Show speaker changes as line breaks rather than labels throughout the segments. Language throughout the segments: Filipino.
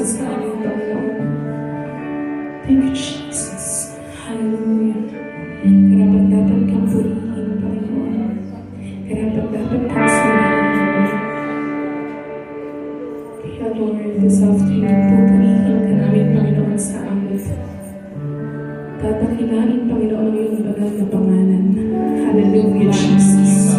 sa amin, Panginoon. Thank you, Jesus. Hallelujah. Karapat-dapat kang purihin, Panginoon. Karapat-dapat kang sinayin, kaya Lord, this afternoon, pupurihin ka namin, Panginoon, sa amin. Tatakilain, Panginoon, ang iyong banal na pangalan. Hallelujah, Jesus.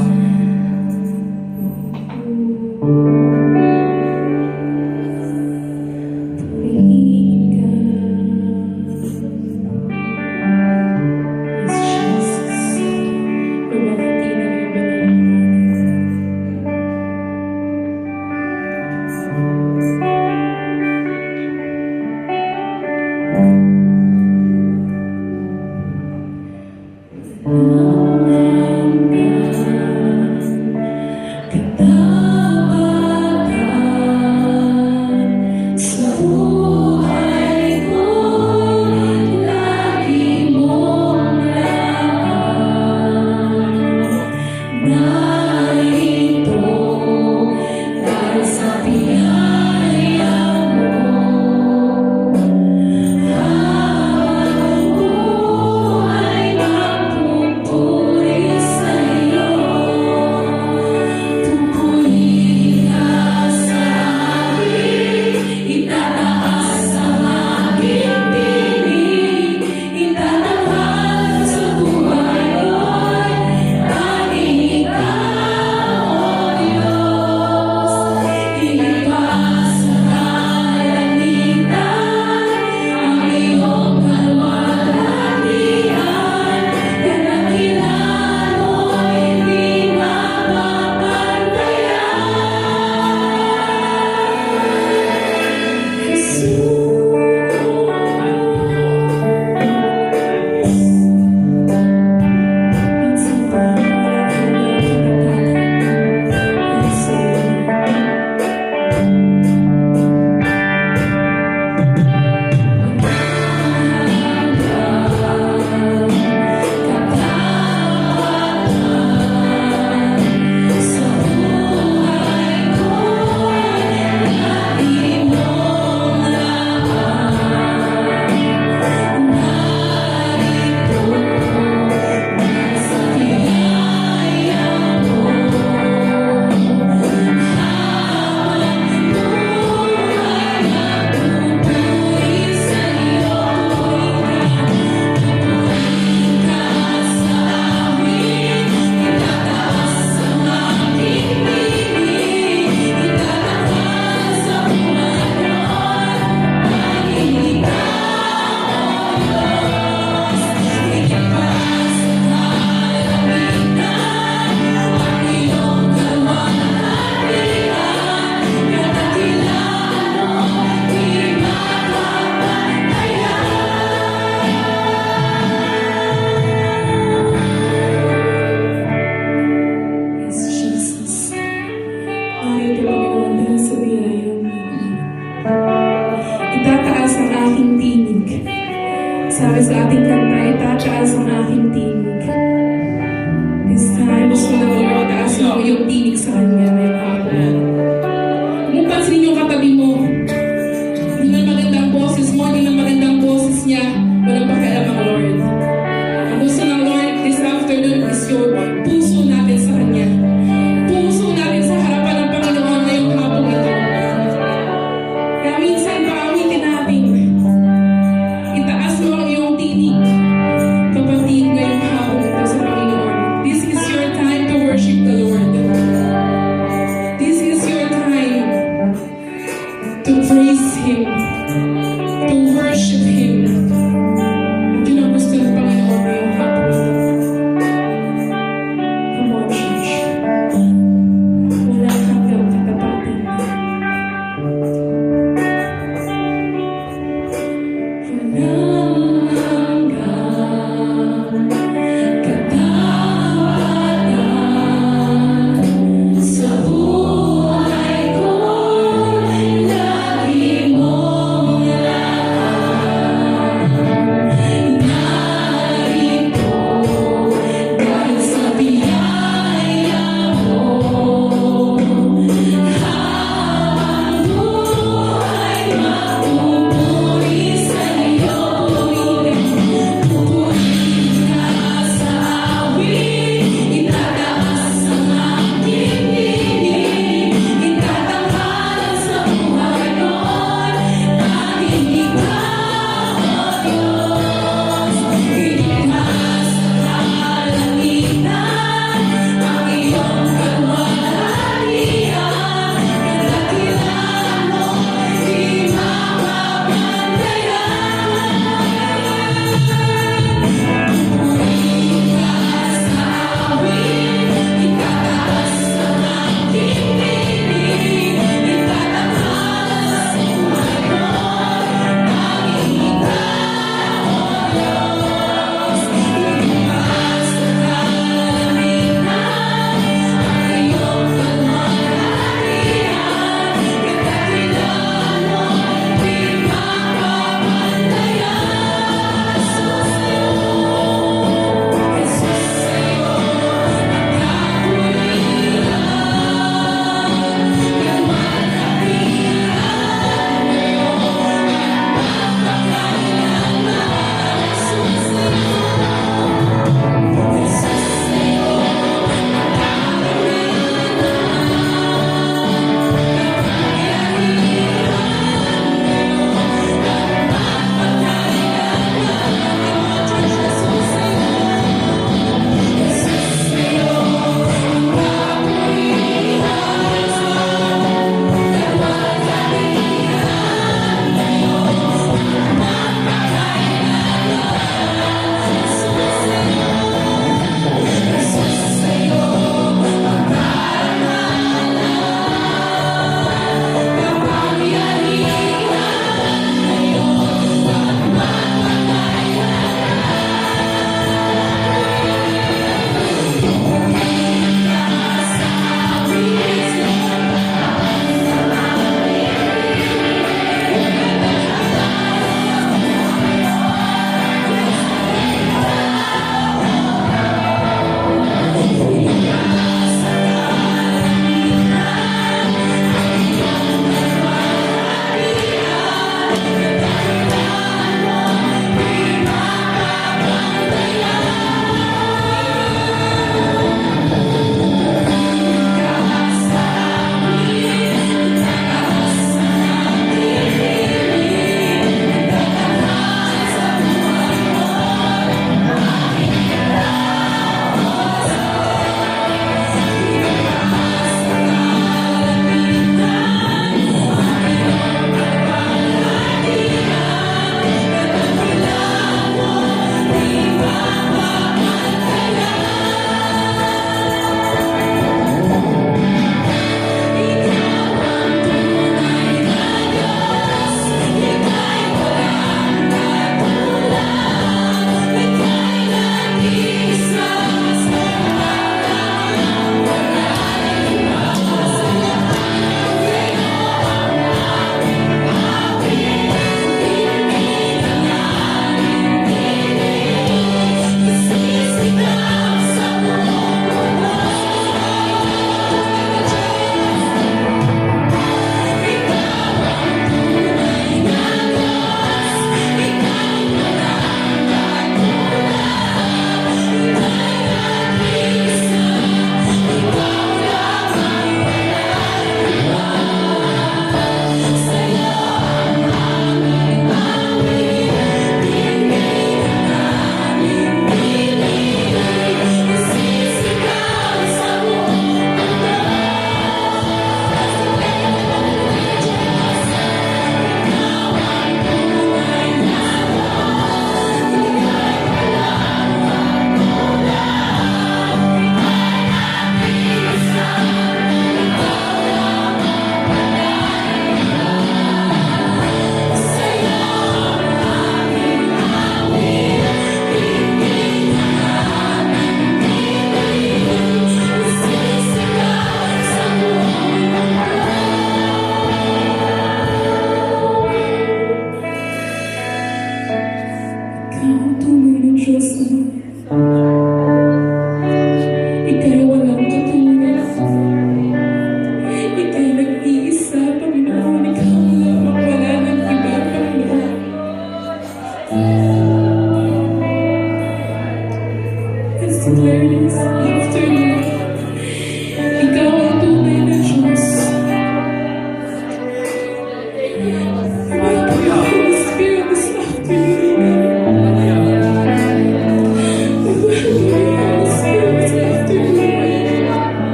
Sabi sa ating kanta, itataas ang aking tinig. This time, gusto na mo taas mo yung tinig sa Kanya ngayong hapon. Kung pansin yung katabi mo, hindi na magandang boses mo, hindi na magandang boses niya, walang pakialam ang Lord. Ang gusto ng Lord this afternoon is your puso natin sa Kanya. Puso natin sa harapan ng Panginoon ngayong hapon ito. Kaya minsan, paawitin natin. Itaas mo ang iyong tinig, kapatid, ngayong hapon ito sa Panginoon. This is your time to worship the Lord.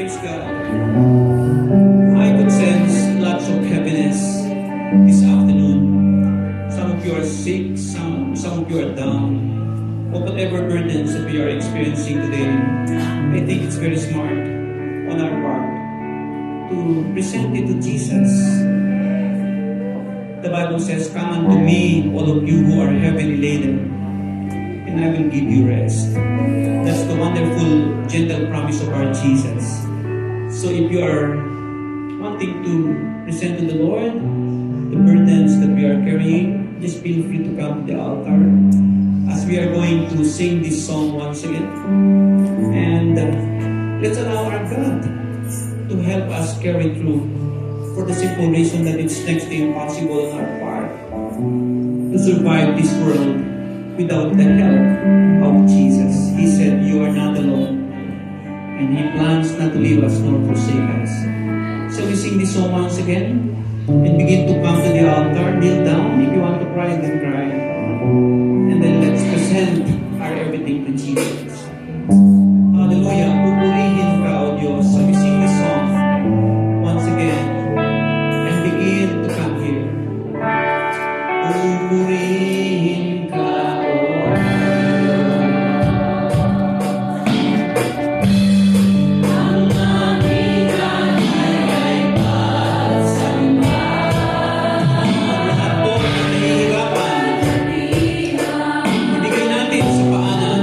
Praise God. I could sense lots of heaviness this afternoon. Some of you are sick, some of you are down. Or whatever burdens that we are experiencing today, I think it's very smart on our part to present it to Jesus. The Bible says, "Come unto me, all of you who are heavily laden, and I will give you rest." That's the wonderful, gentle promise of our Jesus. So if you are wanting to present to the Lord the burdens that we are carrying, just feel free to come to the altar as we are going to sing this song once again. And let's allow our God to help us carry through, for the simple reason that it's next to impossible on our part to survive this world without the help of Jesus. He said, "You are not alone." And He plans not to leave us nor forsake us. So we sing this song once again and begin to come to the altar. Kneel down. If you want to cry, then cry. And then let's present our everything to Jesus. Hallelujah. Pupurihin ka, O Diyos. So we sing this song once again and begin to come here. Pupurihin ka, O lahat po na nahihirapan, ibigay natin sa paanan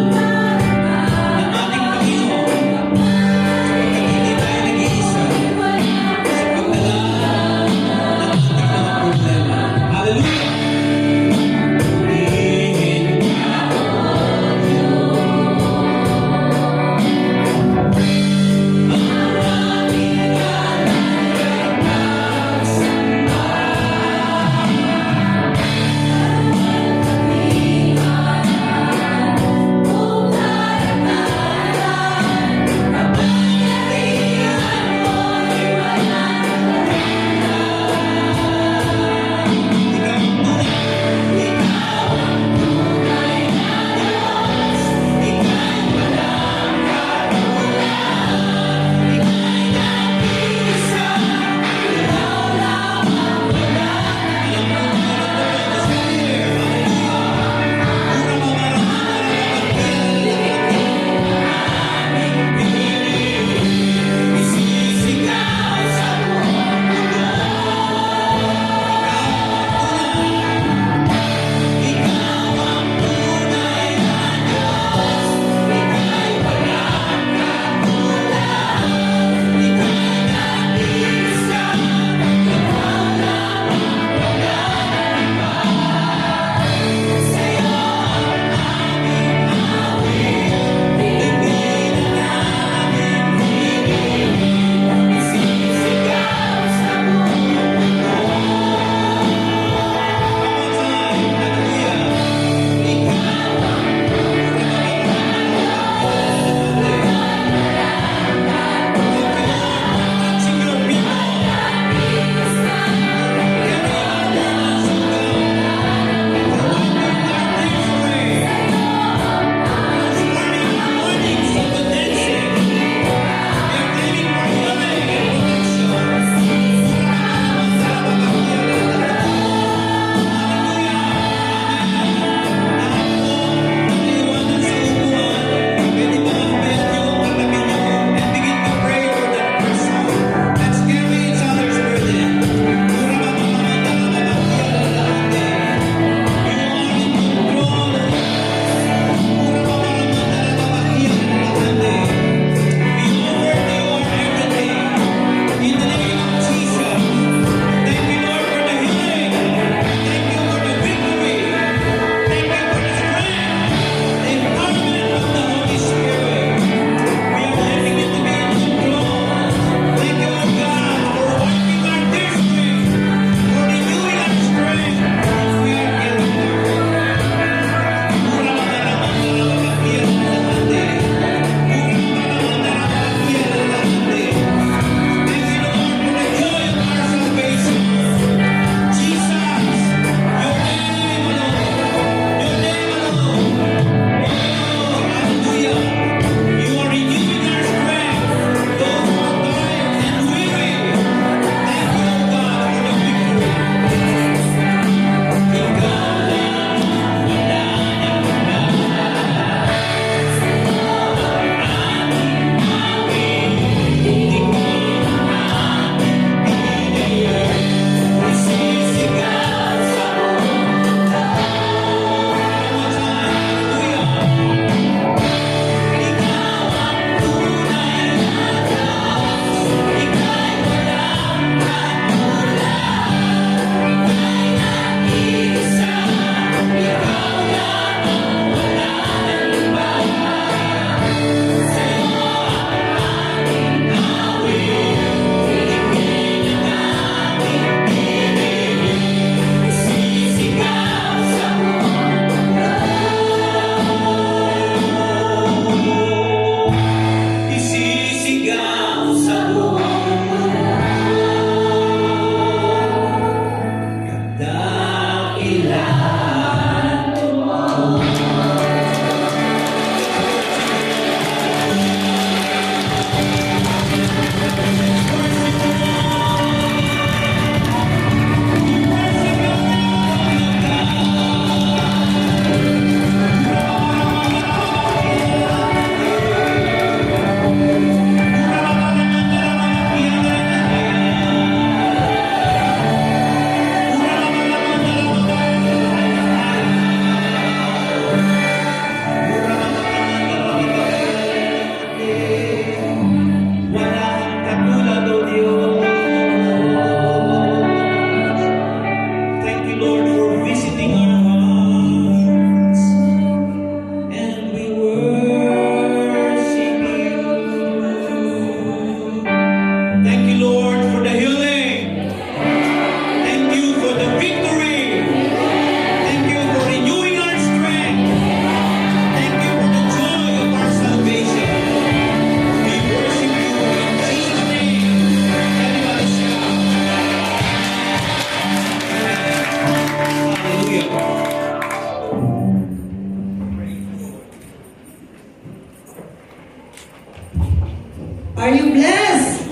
blessed?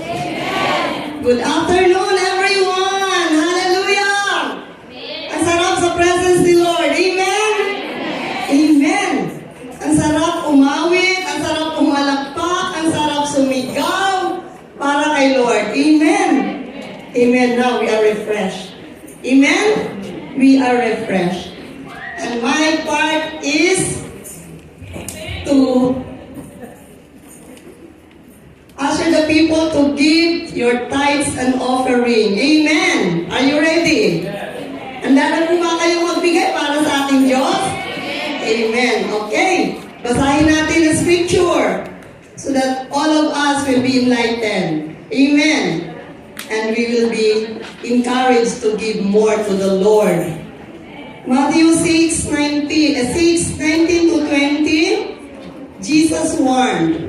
Good afternoon, everyone! Hallelujah! Ang sarap sa presence ni Lord. Amen? Amen! Ang sarap umawit, ang sarap umalakpak, ang sarap sumigaw para kay Lord. Amen? Amen. Now we are refreshed. Amen? We are refreshed. And my part is to usher the people to give your tithes and offering. Amen. Are you ready? Handa na po ba kayong magbigay para sa ating Diyos? Amen. Okay. Basahin natin ang scripture so that all of us will be enlightened. Amen. And we will be encouraged to give more to the Lord. Matthew 6:19 to 20, Jesus warned.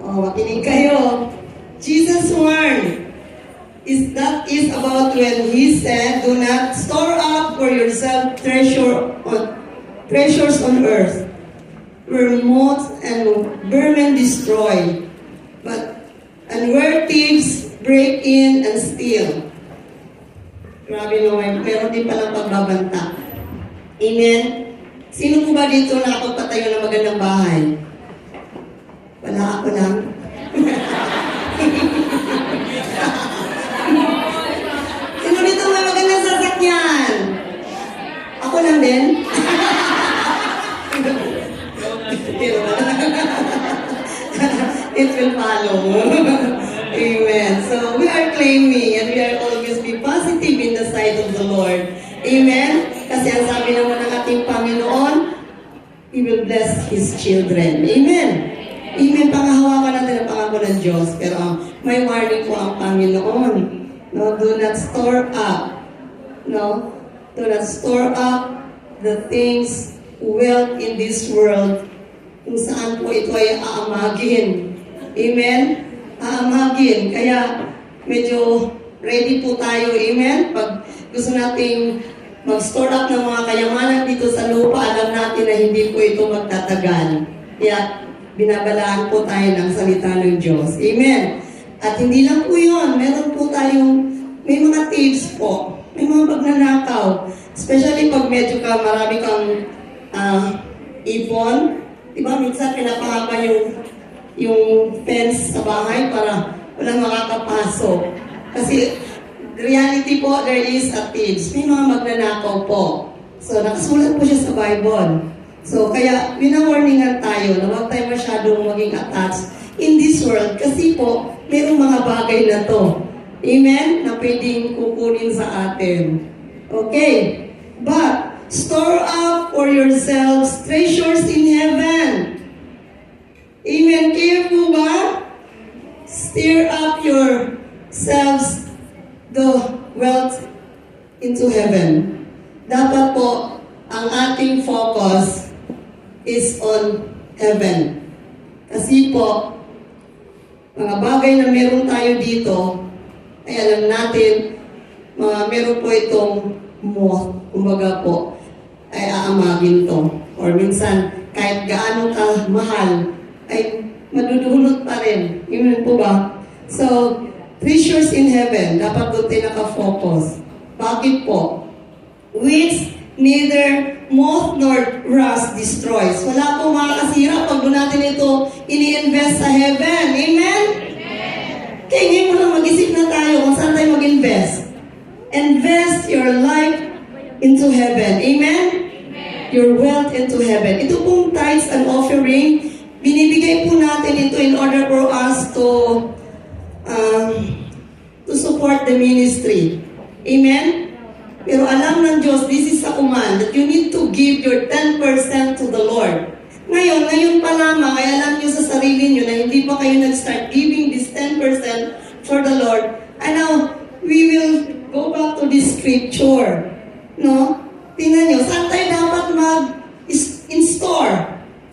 Oh, makinig kayo. Jesus warned. That is about when He said, do not store up for yourself treasures on earth, where moth and vermin destroy, and where thieves break in and steal. Grabe naman, meron din palang pagbabanta. Amen? Sino po ba dito nakapagpatayo ng magandang bahay? Wala, ako lang. Sino dito may magandang sasakyan? Ako lang din. It will follow. Amen. So we are claiming and we are always be positive in the sight of the Lord. Amen. Kasi ang sabi naman ng ating Panginoon, He will bless His children. Amen. Amen. Pangahawakan natin ang pangako ng Diyos. Pero may warning po ang Panginoon. No, do not store up. No, do not store up the things, wealth in this world, kung saan po ito ay aamagin. Amen? Aamagin. Kaya medyo ready po tayo. Amen? Pag gusto nating mag-store up ng mga kayamanan dito sa lupa, alam natin na hindi po ito magtatagal. Kaya binabalaan po tayo ng salita ng Diyos. Amen? At hindi lang po yun. Meron po tayong, may mga tips po. May mga pagnanakaw. Especially pag medyo marami kang ipon. Diba, minsan pinapahaba yung fence sa bahay para walang makakapasok. Kasi reality po, there is a thieves. May mga magnanakaw po. So, nakasulat po siya sa Bible. So, kaya winawarningan tayo na huwag tayo masyadong maging attached in this world. Kasi po, mayroong mga bagay na to. Amen? Na pwedeng kukunin sa atin. Okay. But, store up for yourselves treasures in heaven. Amen. Kaya po ba? Stir up yourselves the wealth into heaven. Dapat po, ang ating focus is on heaven. Kasi po, mga bagay na meron tayo dito, ay alam natin, meron po itong moth, kumbaga po, ay aamagin to. Or minsan, kahit gaano ka mahal, ay madudulot pa rin. Yun po ba? So, treasures in heaven, dapat doon tayo nakafocus. Bakit po? Which neither moth nor rust destroys. Wala pong makakasira pag doon natin ito ini-invest sa heaven. Amen? Kaya ngayon mo lang mag-isip na tayo kung saan tayo mag-invest. Invest your life into heaven. Amen? Your wealth into heaven. Ito pong tithes and offering, binibigay po natin ito in order for us to support the ministry. Amen? Pero alam ng Diyos, this is a command that you need to give your 10% to the Lord. Ngayon pa lamang, ay alam nyo sa sarili nyo na hindi pa kayo nag-start giving this 10% for the Lord. And now, we will go back to this scripture. No? Tingnan nyo, saan tayo dapat mag-install?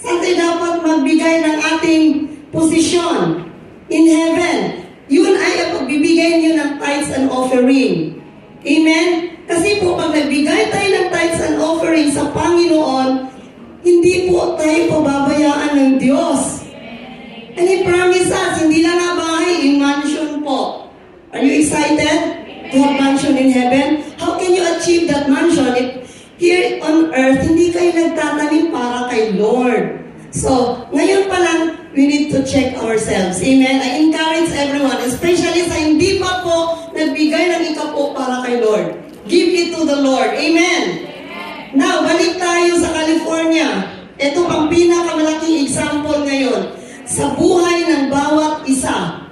Saan tayo dapat magbigay ng ating posisyon? In heaven. Yun ay ang pagbibigay nyo ng tithes and offering. Amen? Kasi po, pag nagbigay tayo ng tithes and offering sa Panginoon, hindi po tayo pababayaan ng Diyos. And He promised us, hindi lang nga bahay, Especially sa hindi pa po nagbigay ng ikapo para kay Lord. Give it to the Lord. Amen. Now, balik tayo sa California. Ito ang pinakamalaking example ngayon sa buhay ng bawat isa.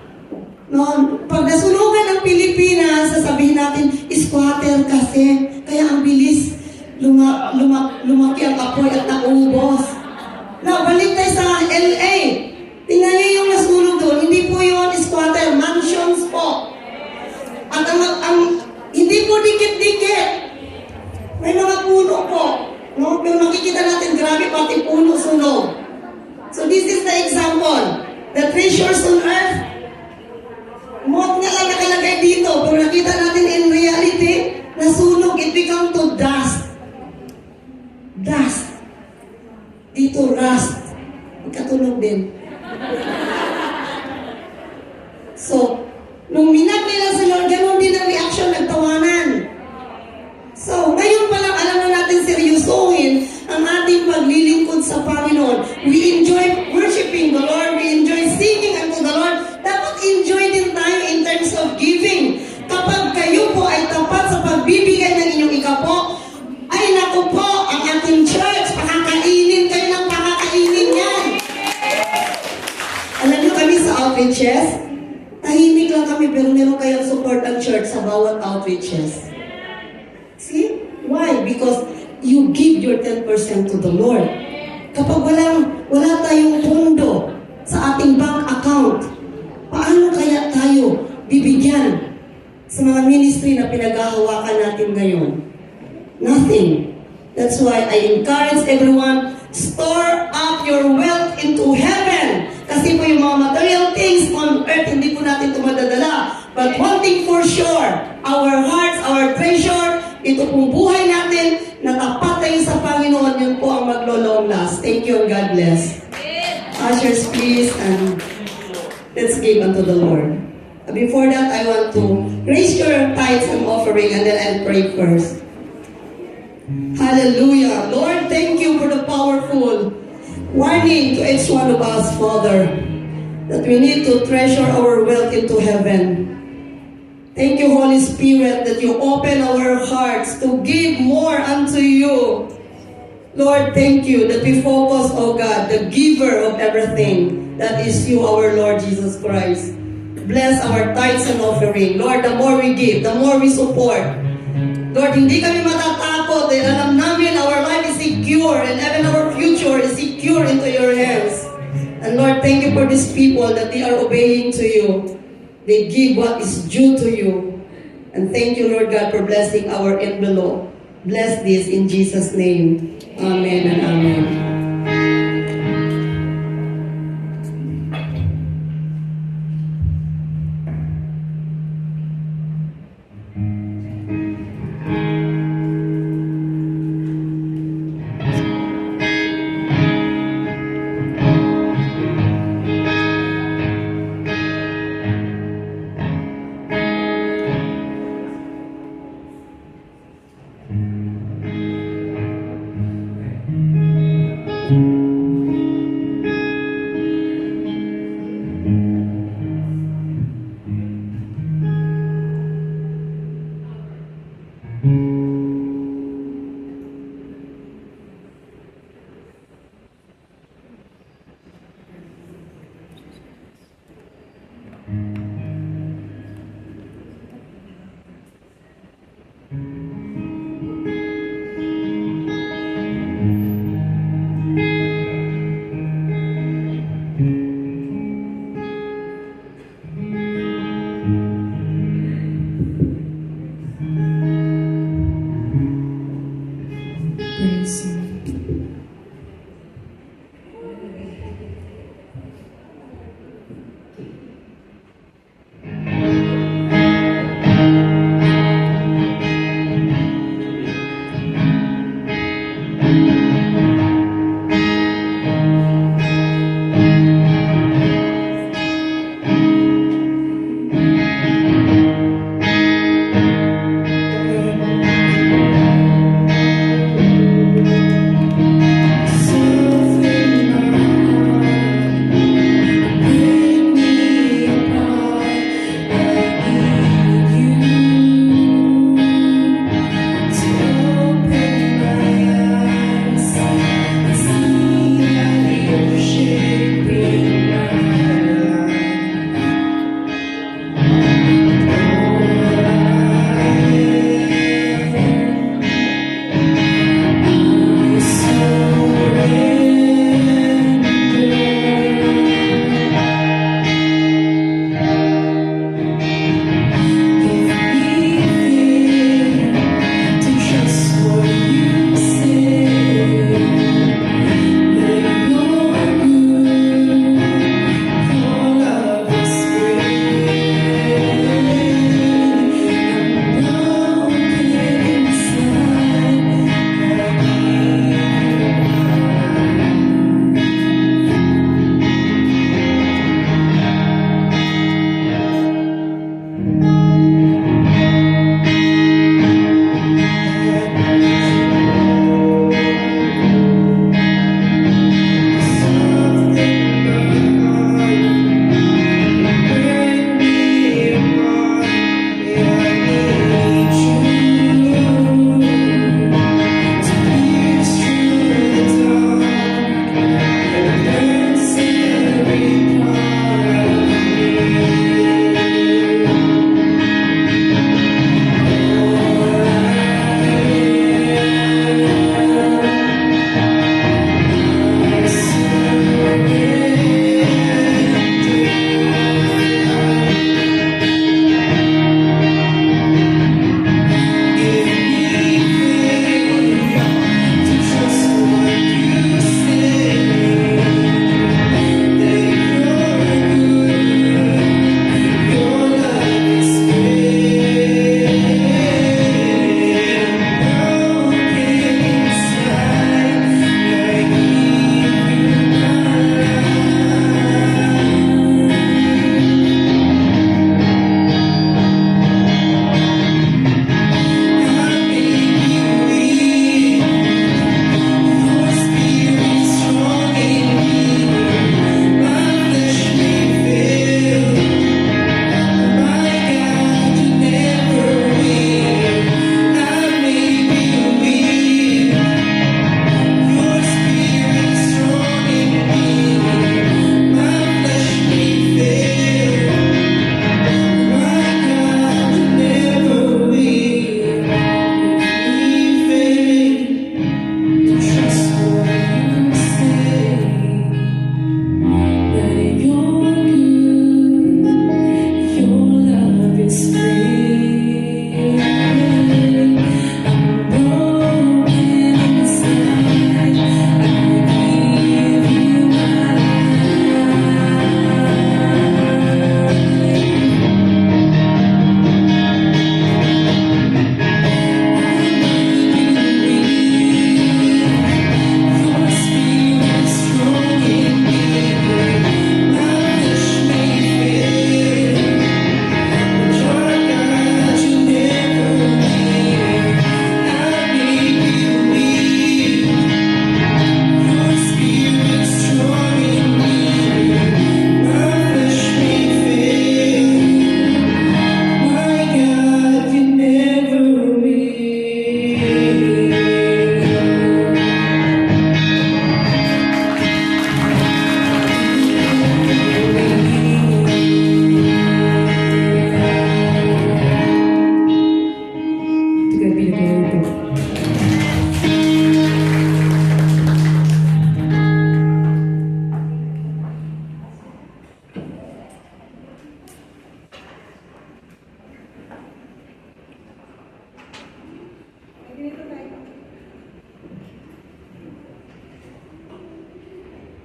No, pag nasunugan ng Pilipinas, sasabihin natin, squatter kasi, kaya ang bilis lumaki ang apoy at naubos. Now, balik tayo sa LA. Tingnan niyo yung nasunog doon. Hindi po yun squatter, mansions po. At ang hindi po dikit-dikit. May mga puno po. No? Pero makikita natin, grabe pati puno sunog. So this is the example. The treasures on earth, mot nga lang nakalagay dito. Pero nakita natin in reality, nasunog, it become to dust. Dust. Dito, rust. Magkatunog din. So, nung minag nila sa Lord, ganun din ang reaction, nagtawanan. So, ngayon pa lang alam na natin seryosohin ang ating paglilingkod sa Panginoon. We enjoy worshiping the Lord. We enjoy singing unto the Lord. Dapat enjoy din tayo in terms of giving. Kapag kayo po ay tapat sa pagbibigay ng inyong ikapo, ay naku po, ang ating church, pakakainin kayo ng pakakainin yan. Alam niyo kami sa outreaches, tahimik lang kami pero meron kayong support ang church sa bawat outreaches. See? Why? Because you give your 10% to the Lord. Kapag wala tayong pondo sa ating bank account, paano kaya tayo bibigyan sa mga ministry na pinaghahawakan natin ngayon? Nothing. That's why I encourage everyone, store up your wealth into heaven. Kasi po yung mga material things on earth, hindi po natin ito madadala. But one thing for sure, our hearts, our treasure, ito pong buhay natin, na tapat tayo sa Panginoon, yun po ang maglo-long last. Thank you and God bless. Ushers, please, and let's give unto the Lord. Before that, I want to raise your tithes and offering, and then I'll pray first. Hallelujah. Lord, thank you for the powerful warning to each one of us, Father, that we need to treasure our wealth into heaven. Thank you, Holy Spirit, that you open our hearts to give more unto you. Lord, thank you that we focus, oh God, the giver of everything, that is you, our Lord Jesus Christ. Bless our tithes and offering. Lord, the more we give, the more we support. Lord, hindi kami matatakot dahil alam namin our life is secure and even our future is secure into your hands. And Lord, thank you for these people that they are obeying to you. They give what is due to you. And thank you, Lord God, for blessing our envelope. Bless this in Jesus' name. Amen and amen.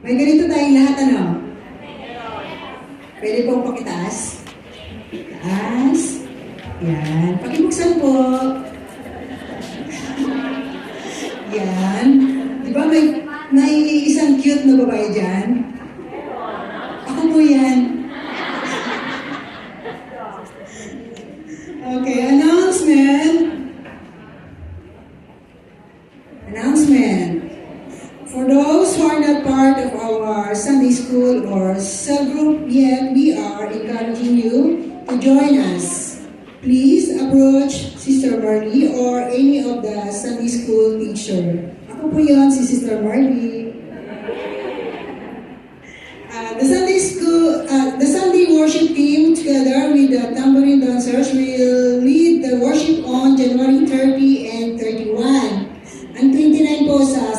May ganito tayong lahat, ano? Pwede po pakitaas. Taas. Yan. Pakibuksan po. Yan. Di ba may isang cute na babae dyan? Ako po yan. Okay, announcement. Announcement. For those who are not part of our Sunday school or cell group yet, we are encouraging you to join us. Please approach Sister Marley or any of the Sunday school teacher. Ako po yun, si Sister Marley. The Sunday worship team together with the tambourine dancers will lead the worship on January 30 and 31. Ang 29 po sa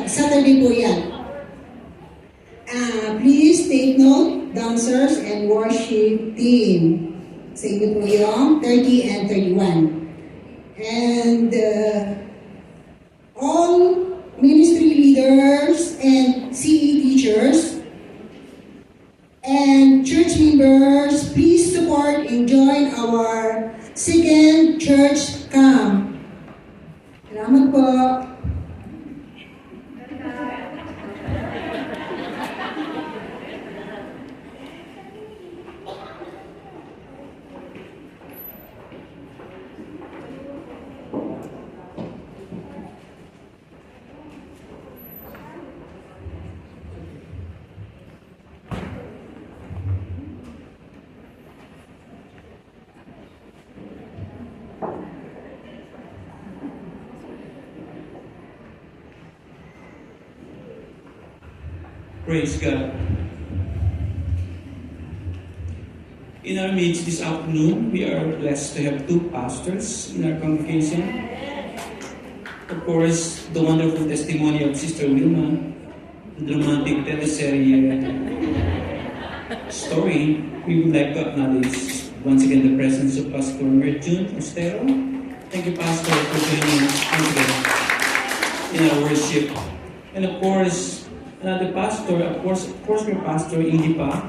Saturday po yan. Please take note, dancers and worship team. Sa inyo po yung 30 and 31. And all ministry leaders and CE teachers and church members, please support and join our second church camp. Salamat po.
Praise God. In our midst this afternoon, we are blessed to have two pastors in our congregation. Of course, the wonderful testimony of Sister Wilma, the dramatic teleserye story. We would like to acknowledge once again the presence of Pastor Merjun Ostero. Thank you, Pastor, for joining us today in our worship. And of course, another pastor, of course, your pastor, hindi pa,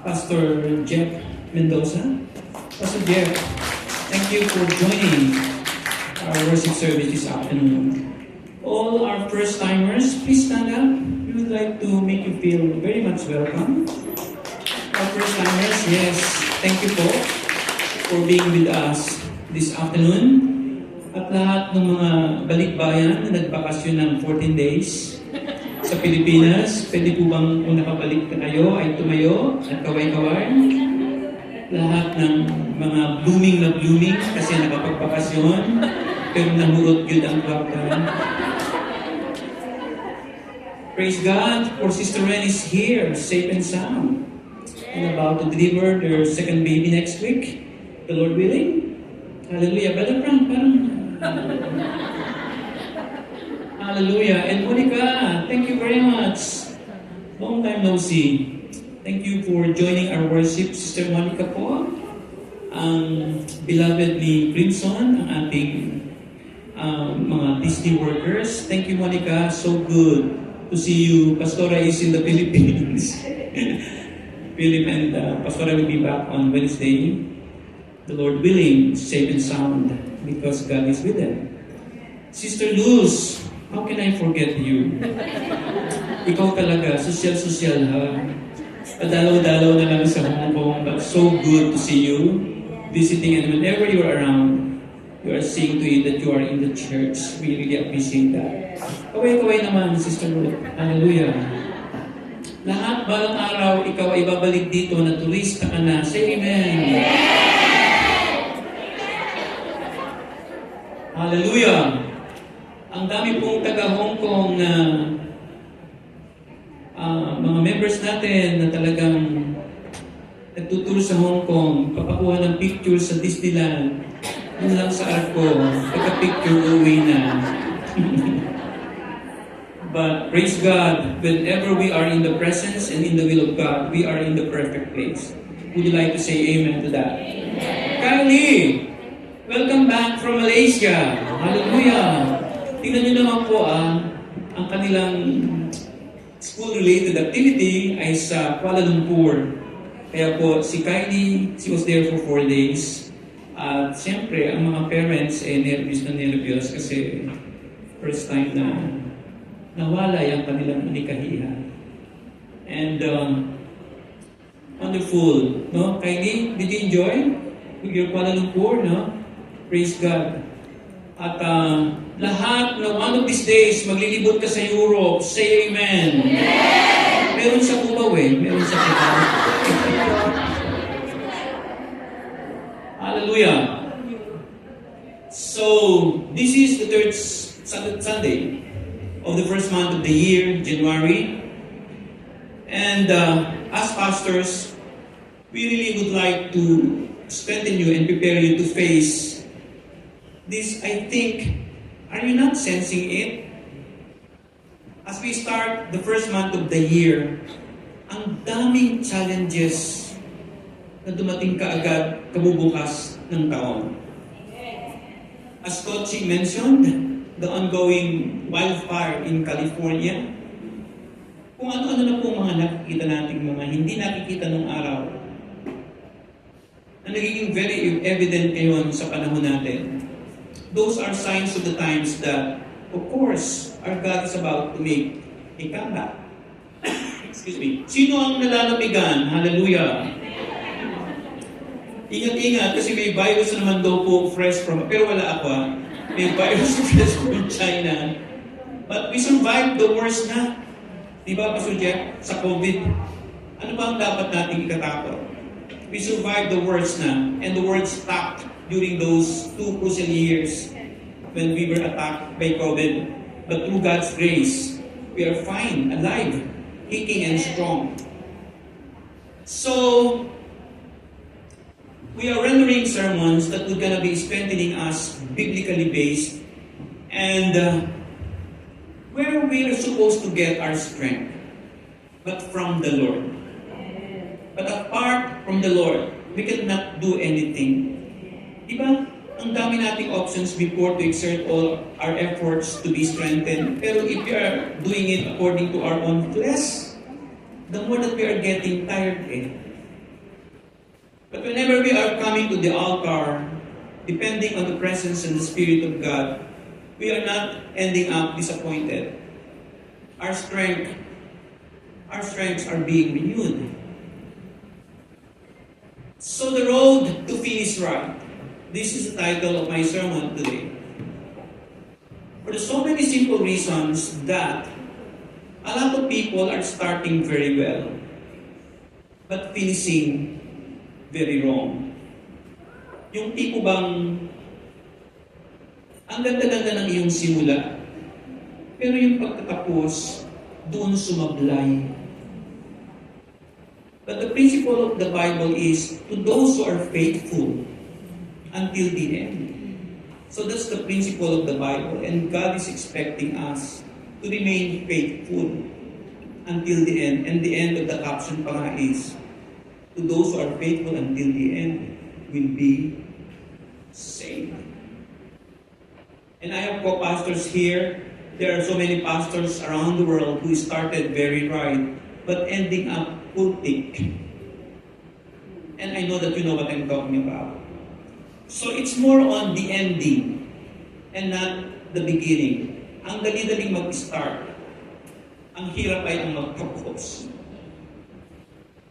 Pastor Jeff Mendoza. Pastor Jeff, thank you for joining our worship service this afternoon. All our first-timers, please stand up. We would like to make you feel very much welcome. Our first-timers, yes, thank you po for being with us this afternoon. At lahat ng mga balikbayan na nagbakasyon ng 14 days sa Pilipinas, pwede po bang kung nakabalik na kayo ay tumayo at kaway-kaway? Lahat ng mga blooming kasi nakapagbakasyon, pero nahurot yun ang kwarta. Praise God, for Sister Ren is here, safe and sound, and about to deliver their second baby next week, the Lord willing. Hallelujah. Brother Frank, parang... Hallelujah. And Monica, thank you very much. Long time no see. Thank you for joining our worship. Sister Monica po, ang beloved ni Crimson, ang ating mga Disney workers. Thank you, Monica. So good to see you. Pastora is in the Philippines. Philip and Pastora will be back on Wednesday. The Lord willing, safe and sound, because God is with them. Sister Luz, how can I forget you? Ikaw talaga, sosyal ha. Padalaw-dalaw na lang sa Hong Kong, but so good to see you visiting, and whenever you are around, you are seeing to it that you are in the church. We really appreciate that. Kaway-kaway naman, Sister Ruth. Hallelujah. Lahat balang araw, ikaw ay babalik dito na turista ka na. Say amen. Hallelujah. Ang dami pong taga Hong Kong na mga members natin na talagang nagtuturo sa Hong Kong, papakuha ng picture sa Disneyland. Yun lang sa arko, pagka-picture uwi na. But praise God, whenever we are in the presence and in the will of God, we are in the perfect place. Would you like to say amen to that? Amen. Kylie, welcome back from Malaysia. Hallelujah. Tingnan nyo naman po ang kanilang school-related activity ay sa Kuala Lumpur. Kaya po, si Kylie, she was there for 4 days. At siyempre, ang mga parents nervous na nervous kasi first time na nawalay ang kanilang unikahihan. And wonderful, no? Kylie, did you enjoy your Kuala Lumpur, no? Praise God. At lahat na one of these days, maglilibot ka sa Europe. Say amen. Amen! Meron sa Cubao meron sa Cubao. Hallelujah. So, this is the third Sunday of the first month of the year, January. And as pastors, we really would like to strengthen you and prepare you to face this. I think, are you not sensing it? As we start the first month of the year, ang daming challenges na dumating kaagad kabubukas ng taon. As Coach mentioned, the ongoing wildfire in California, kung ano-ano na po mga nakikita nating mga hindi nakikita nung araw, na nagiging very evident ngayon sa panahon natin. Those are signs of the times that, of course, our God is about to make a comeback. Excuse me. Sino ang nalalamigan? Hallelujah. Ingat-ingat kasi may virus naman daw po fresh from, pero wala ako may virus fresh from China. But we survived the worst na. Di ba, Pastor Jeff, sa COVID? Ano ba ang dapat nating ikatakot? We survived the worst na, and the world stopped during those 2 crucial years when we were attacked by COVID. But through God's grace, we are fine, alive, kicking and strong. So, we are rendering sermons that are going to be strengthening us biblically based and where we are supposed to get our strength, but from the Lord. But apart from the Lord, we cannot do anything. Diba? Ang dami nating options before to exert all our efforts to be strengthened. Pero if we are doing it according to our own flesh, the more that we are getting tired But whenever we are coming to the altar, depending on the presence and the Spirit of God, we are not ending up disappointed. Our strengths are being renewed. So the road to finish right. This is the title of my sermon today. For so many simple reasons that a lot of people are starting very well, but finishing very wrong. Yung tipo bang ang ganda-ganda ng iyong simula, pero yung pagtatapos, doon sumablay. But the principle of the Bible is to those who are faithful until the end. So that's the principle of the Bible, and God is expecting us to remain faithful until the end. And the end of the caption pa nga is, to those who are faithful until the end will be saved. And I have co-pastors here. There are so many pastors around the world who started very right, but ending up cultic. And I know that you know what I'm talking about. So it's more on the ending and not the beginning. Ang dali-daling mag-start. Ang hirap ay ang magtapos.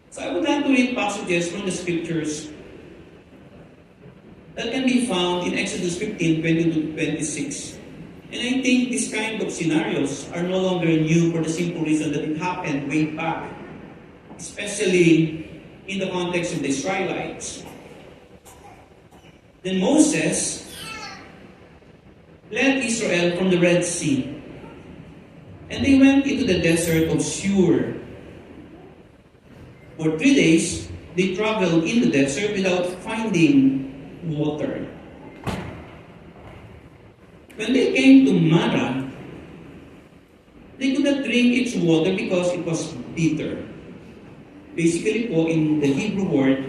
So I would like to read passages from the scriptures that can be found in Exodus 15, 20 to 26. And I think these kind of scenarios are no longer new for the simple reason that it happened way back, especially in the context of the Israelites. Then Moses led Israel from the Red Sea, and they went into the desert of Shur. For 3 days, they traveled in the desert without finding water. When they came to Mara, they could not drink its water because it was bitter. Basically po, in the Hebrew word,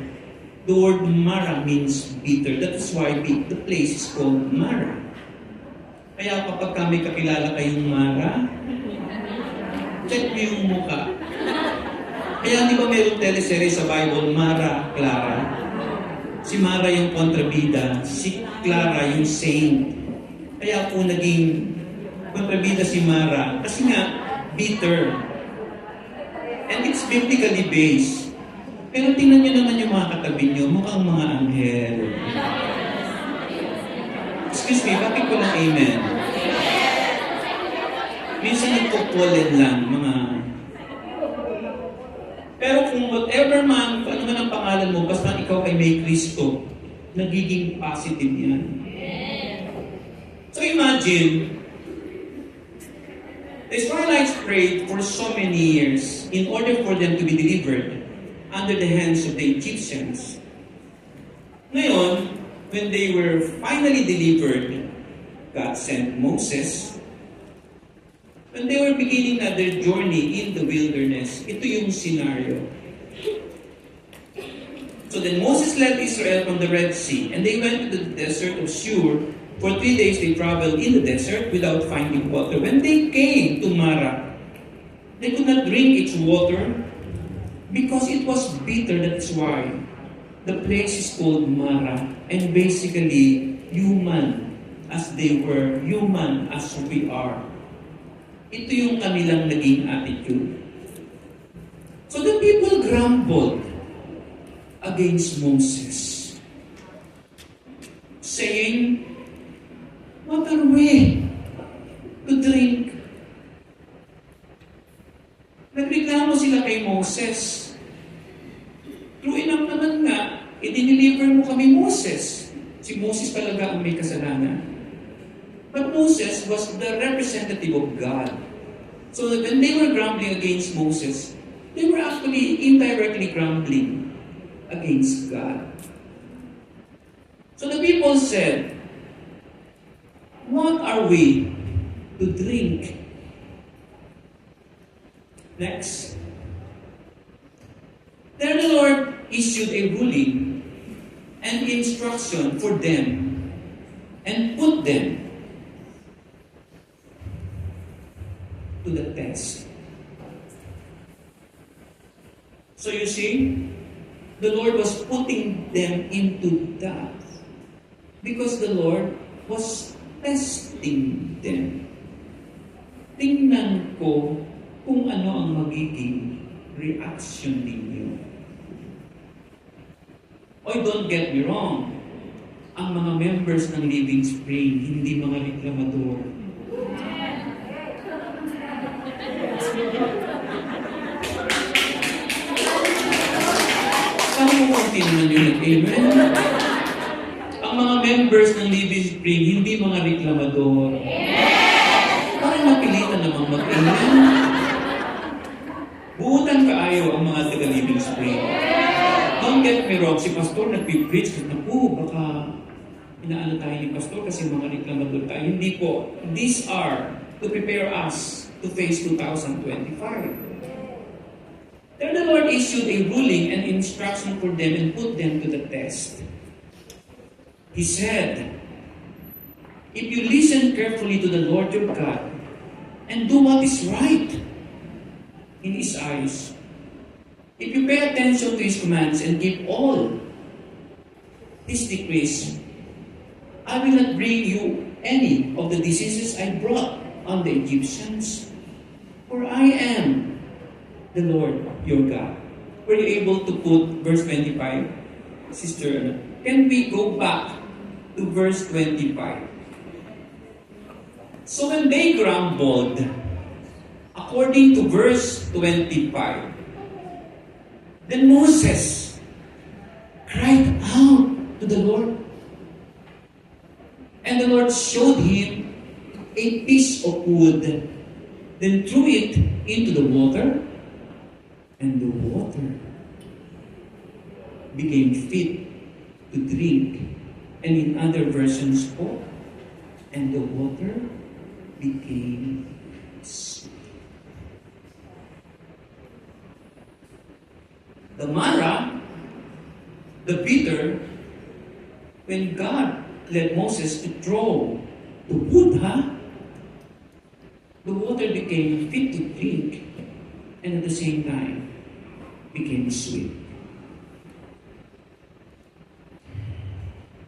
the word Mara means bitter. That is why the place is called Mara. Kaya kapag kami kakilala kayong Mara, Check mo yung mukha. Kaya di ba mayroong teleserye sa Bible, Mara, Clara? Si Mara yung kontrabida, si Clara yung saint. Kaya po naging kontrabida si Mara. Kasi nga, bitter. And it's biblically based. Pero tingnan nyo naman yung mga katabi nyo, mukhang mga anghel. Excuse me, bakit ko lang amen? Minsan nagpo-pollen lang, mga... Pero kung whatever man, kung ano man ang pangalan mo, basta ikaw ay may Kristo, nagiging positive yan. So imagine, the Israelites prayed for so many years in order for them to be delivered under the hands of the Egyptians. Ngayon, when they were finally delivered, God sent Moses. When they were beginning their journey in the wilderness, ito yung scenario. So then Moses led Israel from the Red Sea, and they went to the desert of Shur. For 3 days they traveled in the desert without finding water. When they came to Mara, they could not drink its water because it was bitter. That's why the place is called Mara. And basically, human as they were, human as we are. Ito yung kanilang naging attitude. So the people grumbled against Moses, saying, "What are we to drink?" Nagreklamo sila kay Moses. True enough naman nga, i-deliver mo kami, Moses. Si Moses talaga ang may kasalanan. But Moses was the representative of God. So when they were grumbling against Moses, they were actually indirectly grumbling against God. So the people said, "What are we to drink?" Next. Then the Lord issued a ruling and instruction for them and put them to the test. So you see, the Lord was putting them into that because the Lord was testing them. Tingnan ko kung ano ang magiging reaction ninyo. Oy, don't get me wrong. Ang mga members ng Living Spring, hindi mga reklamador. Saan mo konti naman yung nag-amen? Ang mga members ng Living Spring, hindi mga reklamador. Parang napilitan namang mag-amen. Buutan kaayo ang mga taga-Living Spring. Don't get me wrong, si Pastor nagpipreach, naku, baka inaano tayo ni Pastor kasi mga reklamador tayo. Hindi po. These are to prepare us to face 2025. Then the Lord issued a ruling and instruction for them and put them to the test. He said, "If you listen carefully to the Lord your God and do what is right in His eyes, if you pay attention to His commands and keep all His decrees, I will not bring you any of the diseases I brought on the Egyptians, for I am the Lord your God." Were you able to put verse 25? Sister, can we go back to verse 25? So when they grumbled, according to verse 25, then Moses cried out to the Lord. And the Lord showed him a piece of wood, then threw it into the water, and the water became fit to drink. And in other versions po, and the water became sweet. The Mara, the bitter, when God led Moses to throw the wood, the water became fit to drink. and at the same time became sweet.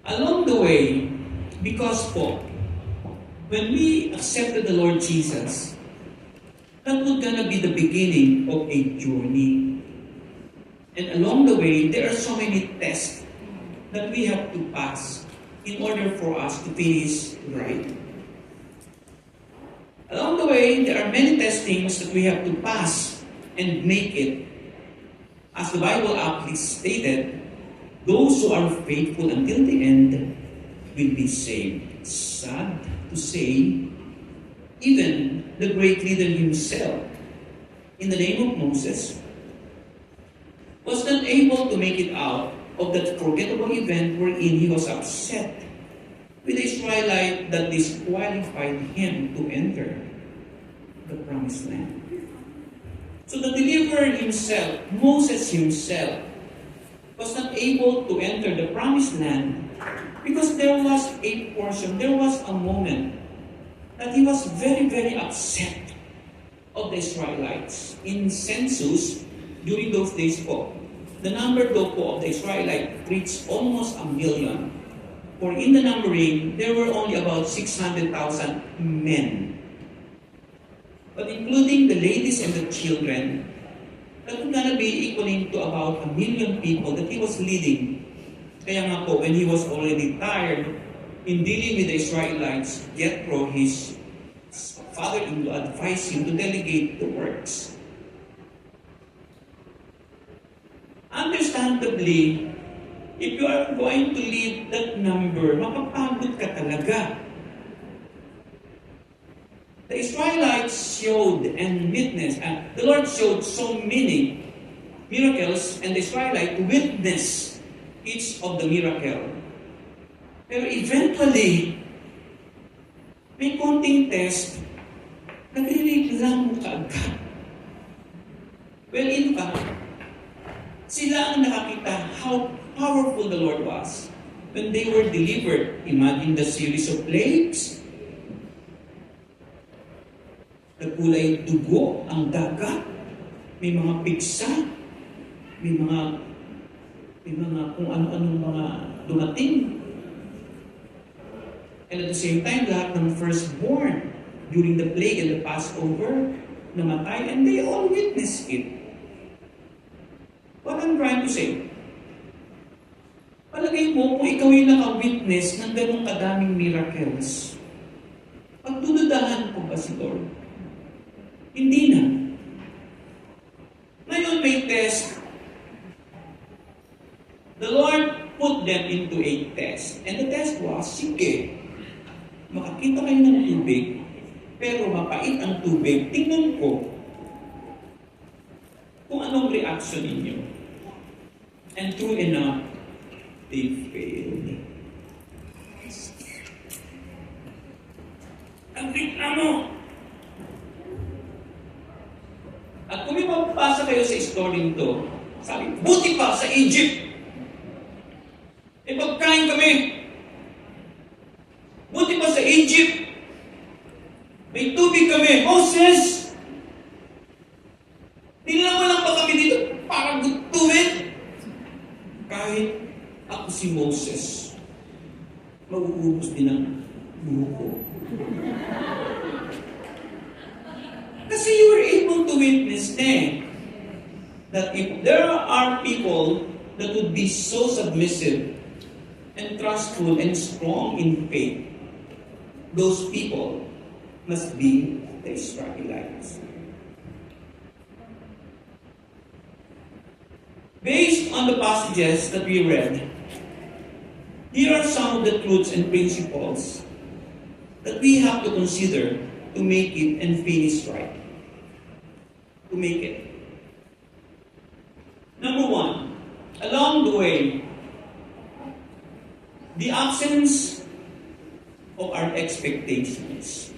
Along the way, because po, when we accepted the Lord Jesus, that was gonna be the beginning of a journey. And along the way, there are so many tests that we have to pass in order for us to finish right. Along the way, there are many testings that we have to pass and make it. As the Bible aptly stated, those who are faithful until the end will be saved. Sad to say, even the great leader himself, in the name of Moses, was not able to make it out of that forgettable event wherein he was upset with the Israelite that disqualified him to enter the promised land. So the deliverer himself, Moses himself, was not able to enter the promised land because there was a portion, there was a moment that he was very, very upset of the Israelites. In census, during those days po, the number daw po of the Israelites reached almost 1 million. For in the numbering, there were only about 600,000 men. But including the ladies and the children, that was gonna be equaling to about 1 million people that he was leading. Kaya nga po, when he was already tired in dealing with the Israelites, Jethro, his father-in-law, advised him to delegate the works. Understandably, if you are going to lead that number, mapapagod ka talaga. The Israelites showed and witnessed, the Lord showed so many miracles, and the Israelites witnessed each of the miracle. Pero eventually, may konting test, nagre-reklamo ka agad. Well, in fact, sila ang nakakita how powerful the Lord was when they were delivered. Imagine the series of plagues. Nagkulay dugo ang dagat. May mga piksa. May mga kung ano-anong mga dumating. And at the same time, lahat ng firstborn during the plague and the Passover namatay, and they all witnessed it. What I'm trying to say, palagay mo kung ikaw yung naka-witness ng ganong kadaming miracles, pagdududahan ko ba si Lord? Hindi na. Ngayon may test. The Lord put them into a test. And the test was, sige, makakita kayo ng tubig, pero mapait ang tubig. Tingnan ko kung anong reaction ninyo. And true enough, they failed. Ang reklamo! At kung may mapapasa kayo sa story nito, sabi, buti pa sa Egypt! E pagkain kami! Buti pa sa Egypt! May tubig kami! Moses! Dinala mo lang ba kami dito para gutumin? Kahit ako si Moses, mauubos din ang buho ko. Kasi you were able to witness that if there are people that would be so submissive and trustful and strong in faith, those people must be the Israelites. Based on the passages that we read, here are some of the truths and principles that we have to consider to make it and finish right. To make it. Number one, along the way, the absence of our expectations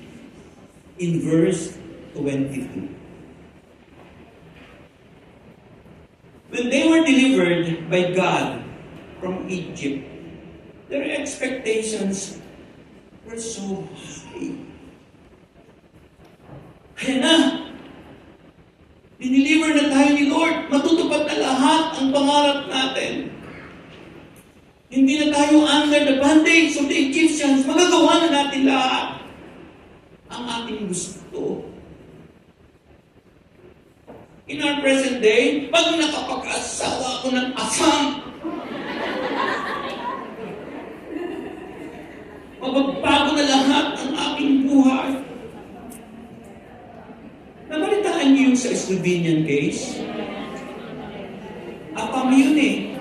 in verse 22. When they were delivered by God from Egypt, their expectations were so high. Kaya na, Diniliver na tayo ni Lord. Matutupad na lahat ang pangarap natin. Hindi na tayo under the bondage of the Egyptians. Magagawa na natin lahat ang ating gusto. In our present day, pag nakapag-asawa ako ng asam, magbabago na lahat ang aking buhay. Nabalitaan niyo yung sa Slovenian case? Apam yun eh.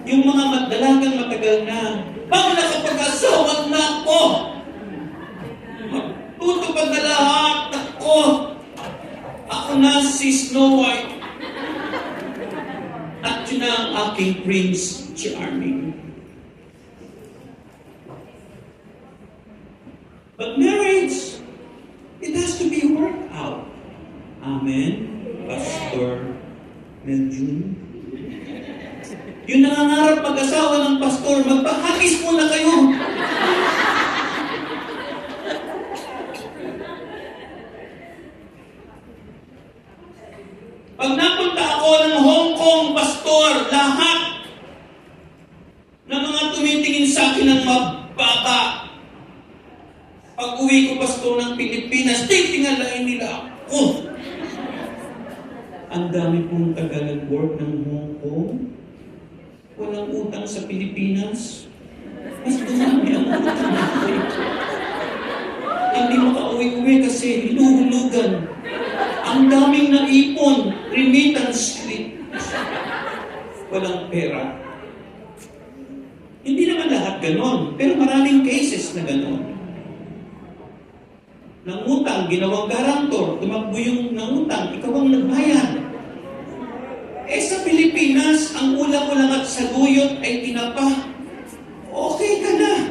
Yung mga dalagang matagal na, pag nakapag-asawa na ako, magtutupad na lahat ako. Ako na si Snow White. At yun na ang aking Prince Charming. But marriage, it has to be worked out. Amen, Pastor Meljun. Yung nangangarap mag-asawa ng pastor, magpahagis muna kayo. Pag napunta ako ng Hong Kong, pastor, lahat ng mga tumitingin sa akin ng mababa. Pag uwi ko, pastor, ng Pilipinas, titingalain nila ako. Ang dami pong taga nag-work ng Hong Kong. Walang utang sa Pilipinas. Mas dumami ang utang natin. Hindi makauwi-uwi kasi hinuhulugan. Ang daming naipon, remittance slip. Walang pera. Hindi naman lahat ganon, pero maraming cases na ganon. Nangutang, ginawang garantor, tumakbo yung nangutang, ikaw ang nagbayad. Eh sa Pilipinas, ang ulam mo lang at saluyot ay tinapa. Okay ka na.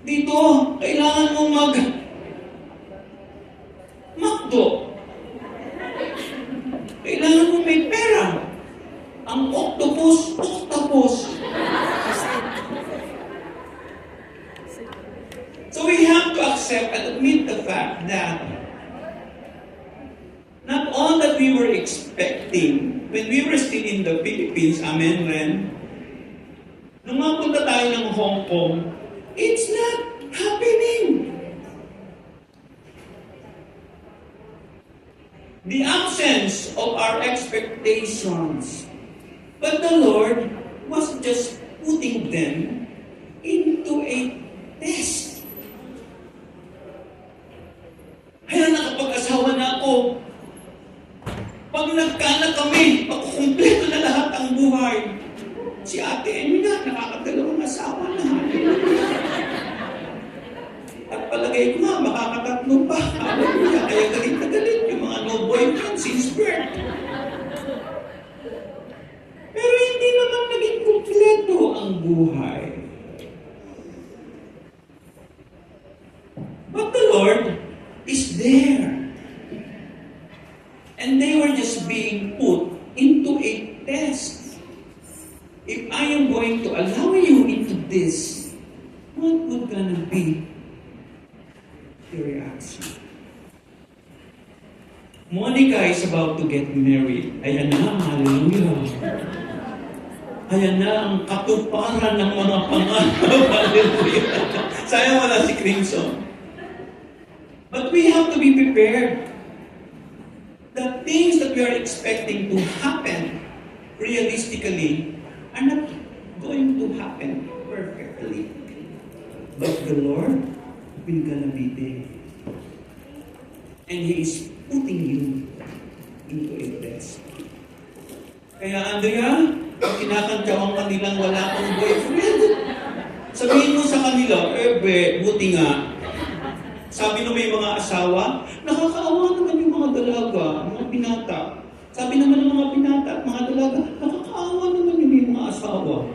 Dito, kailangan mong McDo. Kailangan mong may pera. Ang octopus. So we have to accept and admit the fact that not all that we were expecting when we were still in the Philippines, amen, Ren? Nung mapunta tayo ng Hong Kong, it's not happening. The absence of our expectations. But the Lord was just putting them into a test. Kaya nakapag-asawa na ako. Pag nagkaanak kami, makukumpleto na lahat ang buhay. Si Ate Amy nga, nakakadalawang asawa na. At palagay ko nga, makakatatlo pa. Hallelujah. Kaya galit na galit yung mga no boyfriend since birth. Pero hindi naman naging kumpleto ang buhay. But the Lord is there. And they were just being put into a test. If I am going to allow you into this, what would gonna be your reaction? Monica is about to get married. Ayan na, hallelujah. Ayan na ang katuparan ng mga pangarap. Hallelujah. Sayang wala si Crimson. But we have to be prepared. The things that we are expecting to happen realistically are not going to happen perfectly. But the Lord will gonna be there. And He is putting you into a test. Kaya Andrea, pag kinakantawang kanilang wala kang boyfriend, sabihin mo sa kanila, buti nga. Sabi na may mga asawa, nakakaawa naman yung mga dalaga, mga binata. Sabi naman ng mga binata at mga dalaga, nakakaawa naman yung mga asawa.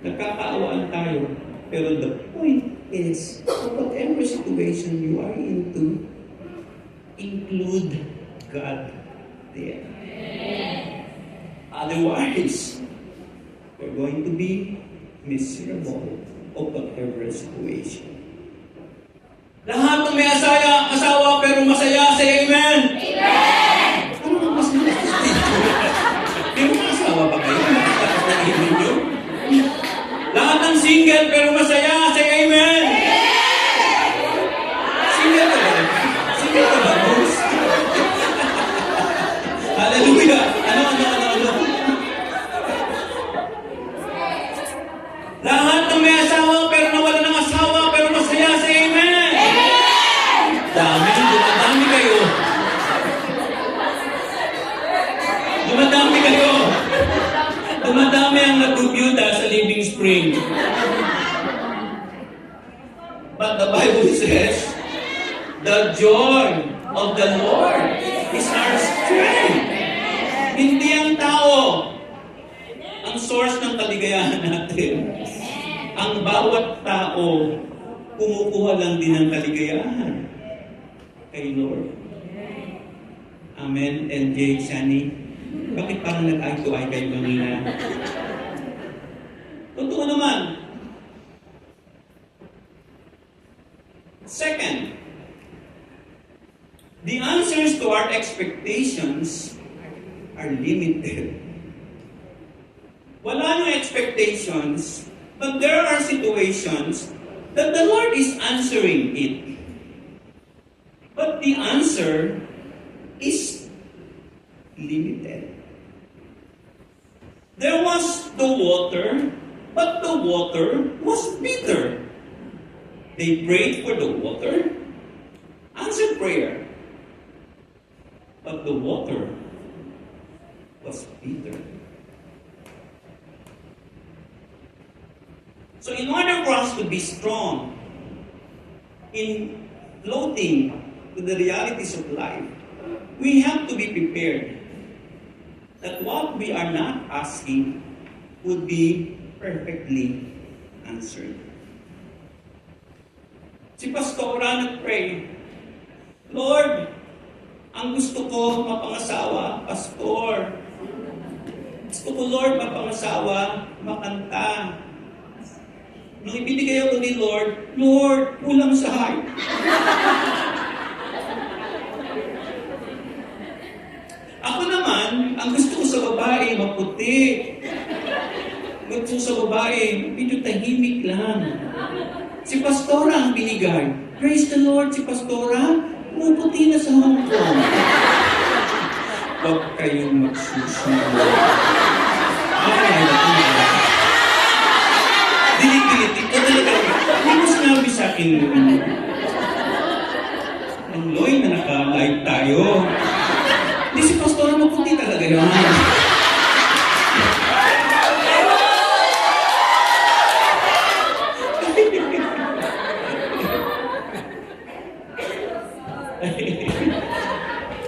Nagkakaawaan tayo. Pero the point is, whatever situation you are into, include God there. Otherwise, we're going to be miserable of whatever situation. Lahat ng may asawa pero masaya, say amen. Ano ang mas May mga asawa ba kayo? Nakakapag-imin nyo? Lahat ng single pero masaya, say amen. Single ka ba? Single ka ba, boss? Hallelujah! Ano? Lahat ng may asawa pero nawala ng asawa pero masaya, say amen. Dumadami kayo. Dumadami ang nagdubyuda sa Living Spring. But the Bible says, the joy of the Lord is our strength. Hindi ang tao ang source ng kaligayahan natin. Ang bawat tao, kumukuha lang din ng kaligayahan kay Lord. Amen. And Jay, Shani, bakit parang nag-eye-to-eye kayo kanina? Totoo naman. Second, the answers to our expectations are limited. Wala nang expectations, but there are situations that the Lord is answering it. But the answer is limited. There was the water, but the water was bitter. They prayed for the water, answered prayer, but the water was bitter. So in order for us to be strong in floating to the realities of life, we have to be prepared that what we are not asking would be perfectly answered. Si Pastora nag-pray, Lord, ang gusto ko mapangasawa, Pastor. Gusto ko, Lord, mapangasawa, makanta. Nung ibinigay ako ni Lord, Lord, kulang sa height. Ako naman, ang gusto ko sa babae, maputi. Gusto ko sa babae, medyo tahimik lang. Si Pastora ang binigay. Praise the Lord, si Pastora, pumuputi na sa Hong Kong. Huwag kayong magsusunod. Dinipilit ko talaga. Hindi mo sinabi sa akin, ang Loy na naka-live tayo. Hindi si Pastora maputi talaga yun.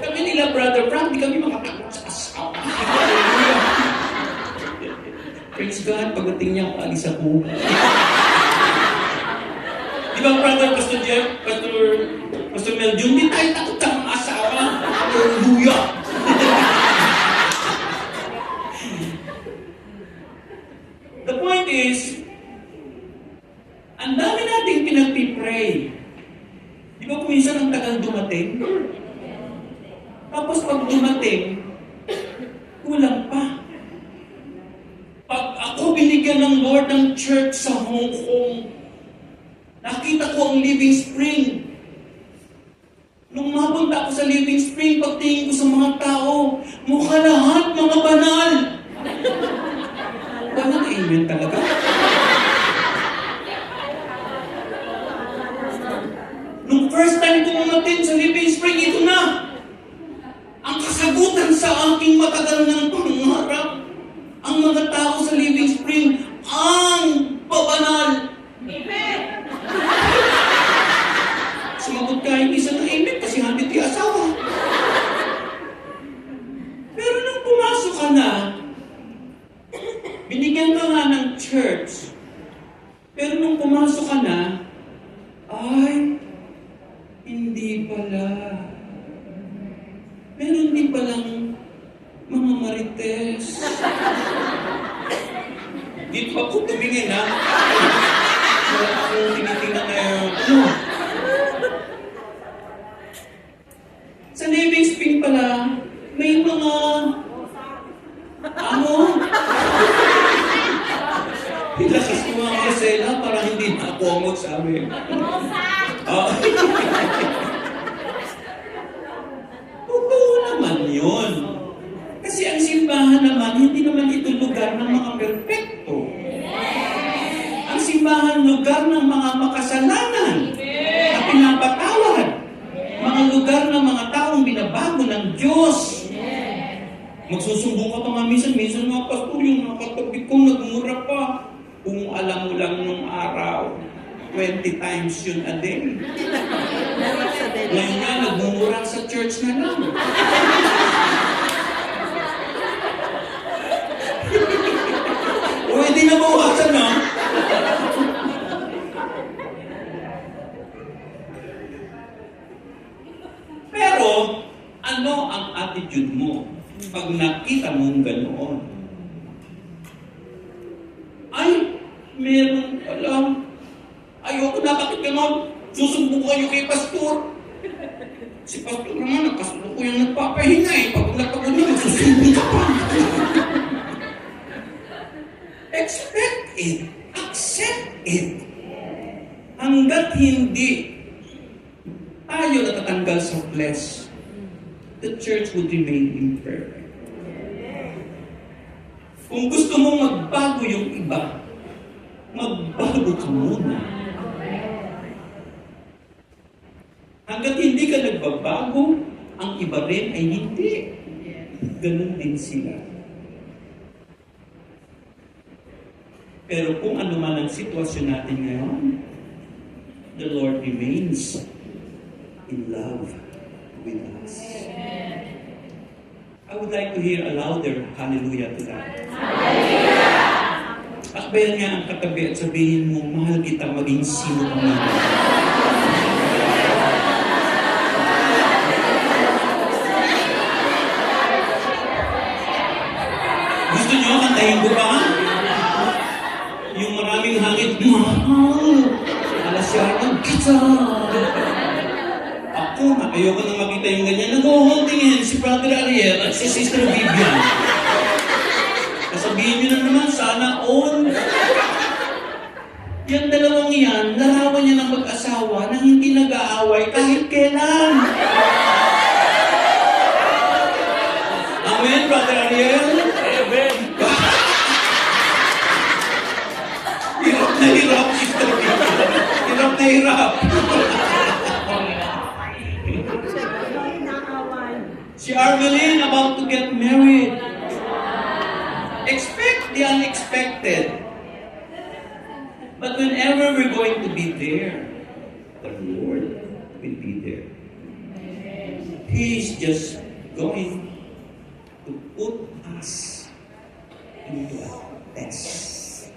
Kami nila, Brother Frank, di kami makatakot sa asawa. Praise God, pagdating niya, alis ako. Di ba, Brother Pastor Jeff, Pastor Mel, di tayo takot sa mga asawa. Hallelujah! The point is, ang dami nating pinagpipray. Di ba kung minsan ang tagal dumating? Tapos pag dumating, kulang pa. Pag ako binigyan ng Lord ng church sa Hong Kong, nakita ko ang Living Spring. Nung mapunta ako sa Living Spring, pagtingin ko sa mga tao, mukha lahat mga banal. Banal, amen talaga. Nung first time ko umatin sa Living Spring, ito na. Ang kasagutan sa aking matagal ng pangarap. Ang mga tao sa Living Spring, ang babanal. Amen! Sumagot ka yung isa ng amen kasi hindi tayo asawa. Pero nung pumasok ka na, binigyan ka nga ng church. Pero nung pumasok ka na, ay, hindi pala. Meron din palang mga marites. Dito ako tumingin, ha? Wala akong tinitingnan na Rosella para hindi na ako ang magsabi. Oh. Totoo naman yun. Kasi ang simbahan naman, hindi naman ito lugar ng mga perpekto. Ang simbahan lugar ng mga makasalanan na pinapatawad. Mga lugar ng mga taong binabago ng Diyos. Magsusumbong ka pa nga minsan mga pastor, yung nakatabi ko, nagmura pa. Kung alam mo lang nung araw, 20 times yun a day. Ngayon nga, nagmumura sa church na lang. O, hindi na bawasan, no? Pero, ano ang attitude mo pag nakita mong ganoon? Ay, meron alam. Ayoko na, bakit gano'n? Susumbong kayo kay pastor. Si pastor naman, nakasulo ko yung nagpapahinga eh. Pag nagpagod na, magsusumbong ka pa. Expect it. Accept it. Hanggat hindi tayo natatanggal sa flesh, the church would remain imperfect. Kung gusto mong magbago yung iba, magbago ka muna. Hanggat hindi ka nagbabago, ang iba rin ay hindi. Ganun din sila. Pero kung ano man ang sitwasyon natin ngayon, the Lord remains in love with us. I would like to hear a louder hallelujah to that. Akbayan nga ang katabi at sabihin mo, mahal kita maging sino ka man. Gusto nyo kantahin ko ba? Yung maraming hangit, mahal. Alasyaran kita. Ako, ayoko nang makita yung ganyan. Nag-holdingin si Brother Ariel at si Sister Vivian. Kasabihin nyo na naman, sana all. Yung dalawang yan, larawan niya ng mag-asawa na hindi nag-aaway kahit kailan. Amen, Brother Ariel? Amen. Hirap na hirap, Sister Vivian. Hirap na hirap. Si Armeline about to get married. Expect the unexpected. But whenever we're going to be there, the Lord will be there. He is just going to put us into a test.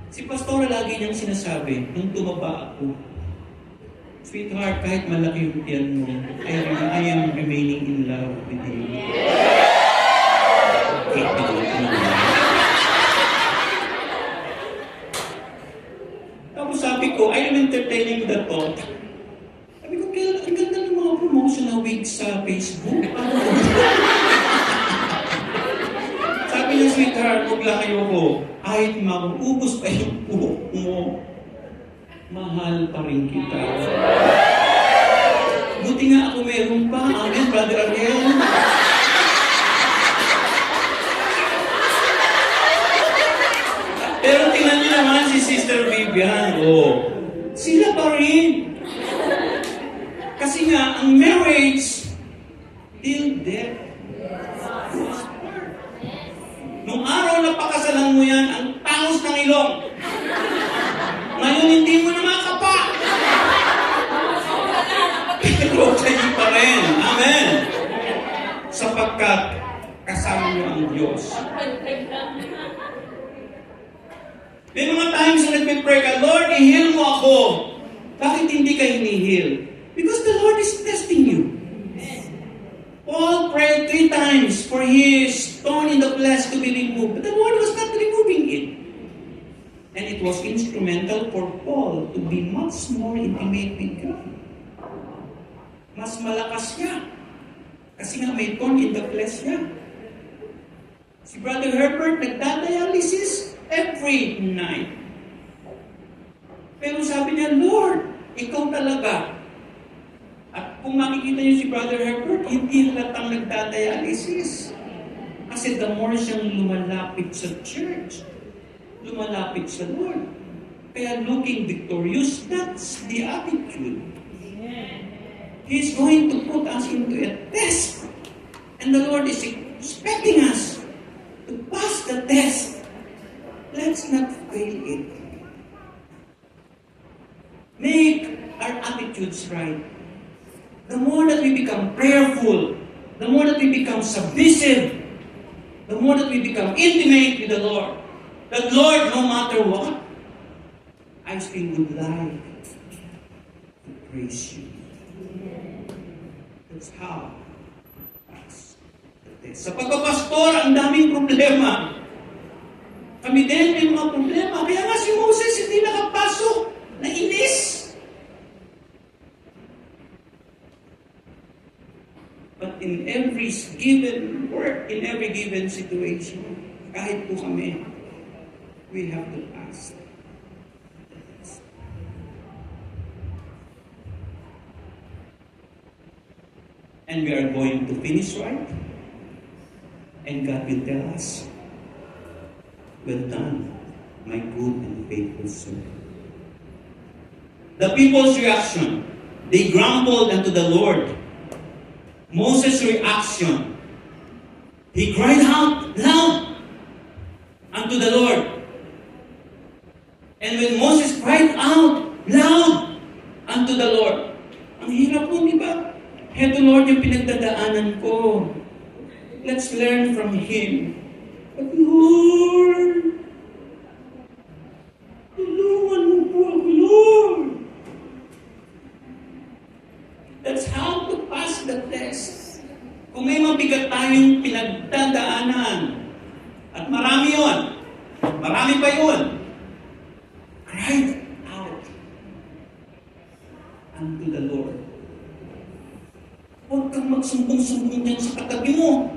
Si Pastora lagi niyang sinasabi, nung tumaba ako, sweetheart, kahit malaki yung tiyan mo, I am remaining in love with you. Tapos sabi ko, I am entertaining the thought. Sabi ko, Kel, ang ganda ng mga promotional wigs sa Facebook. Sabi niya, sweetheart, huwag lang kayo ko. Kahit maubos pa yung buhok mo, mahal pa rin kita. Buti nga ako meron pa. Amen, Brother Ariel. Pero tingnan niyo naman si Sister Vivian. Oh, sila pa rin. Kasi nga, ang marriage, till death. Nung araw na pakasalan mo yan, ang tangos ng ilong. Ngayon, hindi mo na makapa. Pero kayo pa rin. Amen. Sapagkat kasama niyo ang Diyos. May mga times na nagpipray ka, Lord, i-heal mo ako. Bakit hindi ka hinihil? Because the Lord is testing you. Paul prayed 3 times for his thorn in the flesh to be removed. But the Lord was not removing it. And it was instrumental for Paul to be much more intimate with God. Mas malakas siya. Kasi nga may thorn in the flesh niya. Si Brother Herbert nagdadialysis every night. Pero sabi niya, Lord, ikaw talaga. At kung makikita niyo si Brother Herbert, hindi halatang nagdadialysis. Kasi the more siyang lumalapit sa church, lumalapit sa Lord. Kaya looking victorious, that's the attitude. He's going to put us into a test. And the Lord is expecting us to pass the test. Let's not fail it. Make our attitudes right. The more that we become prayerful, the more that we become submissive, the more that we become intimate with the Lord. That Lord, no matter what, I still would like to praise you. That's how. Sa pagkapastor, ang daming problema. Kami din may mga problema. Kaya nga si Moses hindi nakapasok. Nainis. But in every given work, in every given situation, kahit po kami, we have to pass. And we are going to finish right. And God will tell us, well done, my good and faithful servant. The people's reaction, they grumbled unto the Lord. Moses' reaction, he cried out loud unto the Lord. And when Moses cried out loud unto the Lord, ang hirap mo, di ba? Heto Lord yung pinagdadaanan ko. Let's learn from Him. But Lord, tulungan mo po ako, Lord. That's how to pass the test. Kung may mabigat tayong pinagdadaanan, at marami yun, marami pa yun, cry out unto the Lord. Huwag kang magsumbong-sumbong yan sa katabi mo.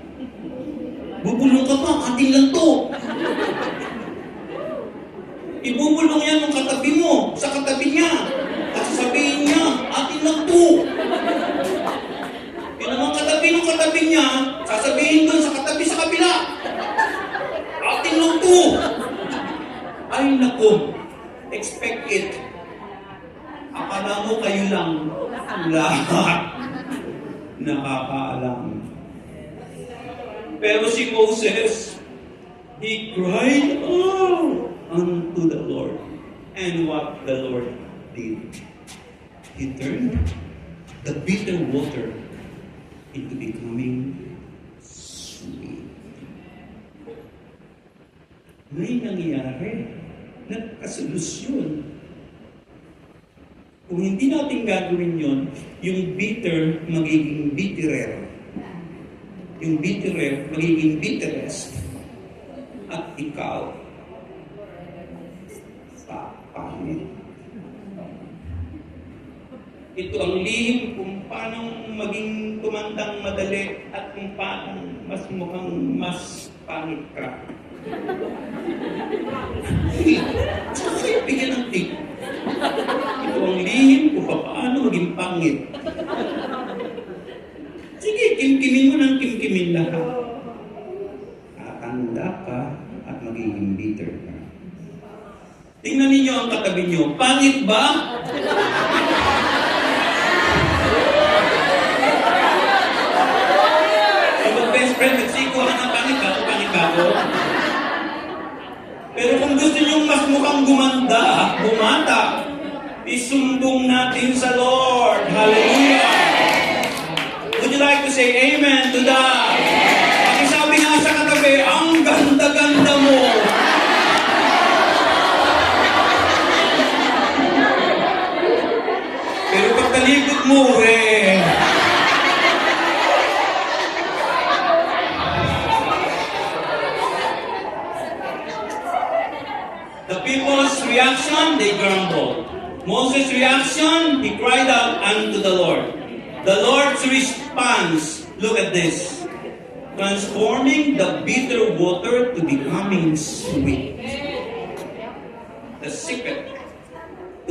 Bubulong ka pa, atin lang to. Ibubulong yan ng katabi mo, sa katabi niya. At sasabihin niya, atin lang to. Yun naman katabi ng katabi niya, sasabihin doon sa katabi sa kabila. Atin lang to. Ay naku, expect it. Akala mo kayo lang lahat nakakaalam. Pero si Moses, he cried out unto the Lord. And what the Lord did, He turned the bitter water into becoming sweet. May nangyari, nagkasolusyon. Kung hindi natin gagawin yon, yung bitter magiging bitterer. Yung bitterer magiging bitterest. At ikaw, papangit. Ito ang lihim kung paano maging tumandang madali at kung paano mas mukhang mas pangit ka. Saka kayo bigyan ng tip. Ito ang lihim kung paano maging pangit. Sige, kimkimin mo ng kimkimin lahat. Tatanda ka at magiging bitter ka. Tingnan ninyo ang katabi nyo. Pangit ba? Yung best friend, nagsikuhan ng pangit ka ako. Pero kung gusto nyo mas mukhang bumata, isumbong natin sa Lord. Hallelujah! Would you like to say amen to that? Pakisabi nga sa katabi, ang ganda-ganda mo. Pero pagtalikod mo, the people's reaction, they grumbled. Moses' reaction, he cried out unto the Lord. The Lord's response, look at this. transforming the bitter water to becoming sweet. The secret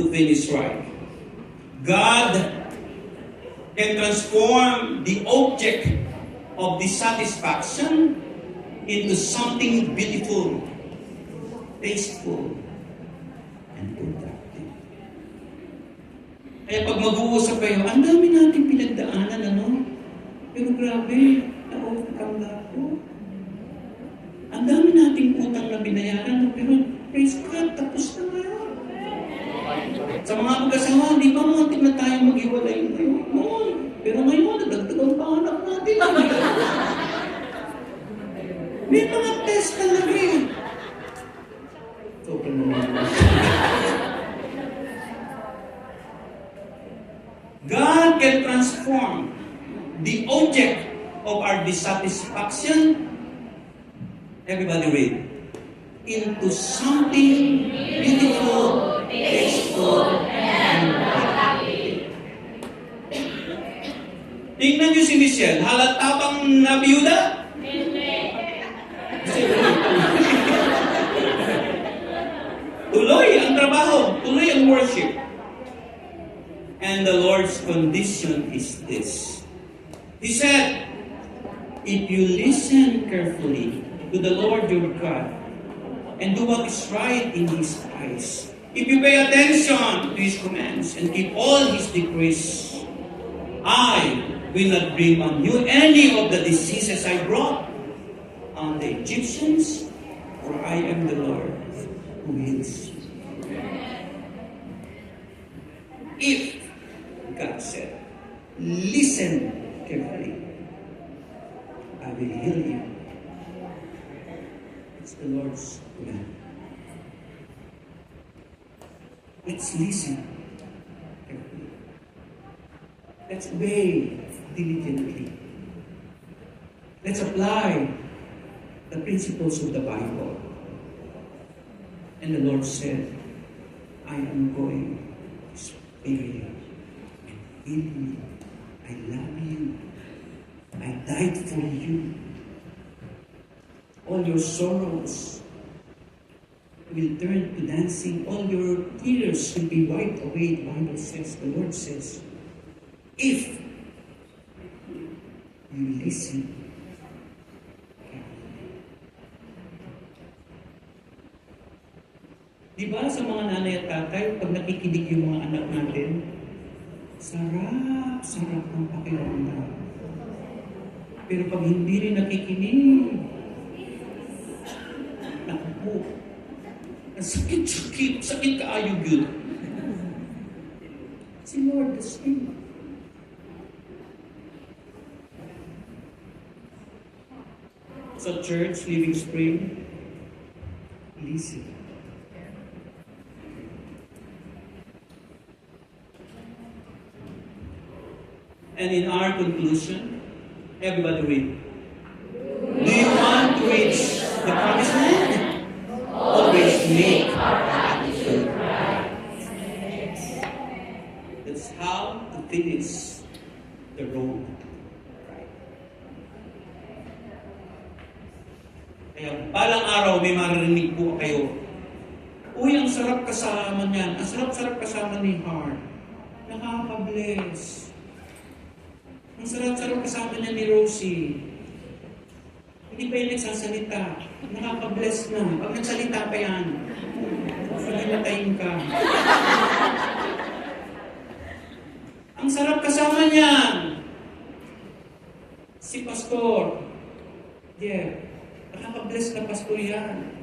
to finish right. God can transform the object of dissatisfaction into something beautiful, tasteful, and productive. Kaya pag mag-uusap kayo, ang dami natin pinagdaanan, ano? Pero grabe, na-overcome na ako. Ang dami nating utang na binayaran, pero praise God, tapos na ngayon. Sa mga mag-asawa, di ba muntik na tayo mag-iwalay ngayon? Noon. Pero ngayon, nagdagdagan pa anak natin. May mga test talaga eh. Sobrang naman. God can transform the object of our dissatisfaction, everybody read, into something beautiful, tasteful, and productive. Tingnan niyo si Michelle, halata bang nabiyuda? Tuloy ang trabaho, tuloy ang worship. And the Lord's condition is this. He said, if you listen carefully to the Lord your God and do what is right in His eyes, if you pay attention to His commands and keep all His decrees, I will not bring on you any of the diseases I brought on the Egyptians, for I am the Lord who heals you. If, God said, listen carefully, I will heal you. It's the Lord's command. Let's listen carefully. Let's obey diligently. Let's apply the principles of the Bible. And the Lord said, I am going to spare you and heal you. I love you. I died for you. All your sorrows will turn to dancing. All your tears will be wiped away, the Bible says, the Lord says, if you listen. Di ba sa mga nanay at tatay, pag nakikinig yung mga anak natin, sarap ng pakiramdam. Pero pag hindi rin nakikinig, naku po, ang sakit kaayog yun. Si Lord the same. Sa church, Living Spring, listen. And in our conclusion, everybody read. Do you want to reach the promised land? Always make our attitude right. That's how to finish the road right. Kaya balang araw may maririnig po kayo. Uy, ang sarap kasama niyan. Ang sarap-sarap kasama ni Heart. Nakaka-bless. Ang sarap-sarap kasama niya ni Rosie. Hindi pa yung nagsasalita. Nakaka-bless na. Pag nagsalita pa yan, pag-imatayin ka. Ang sarap kasama niya. Si Pastor. Yeah. Nakaka-bless na Pastor yan.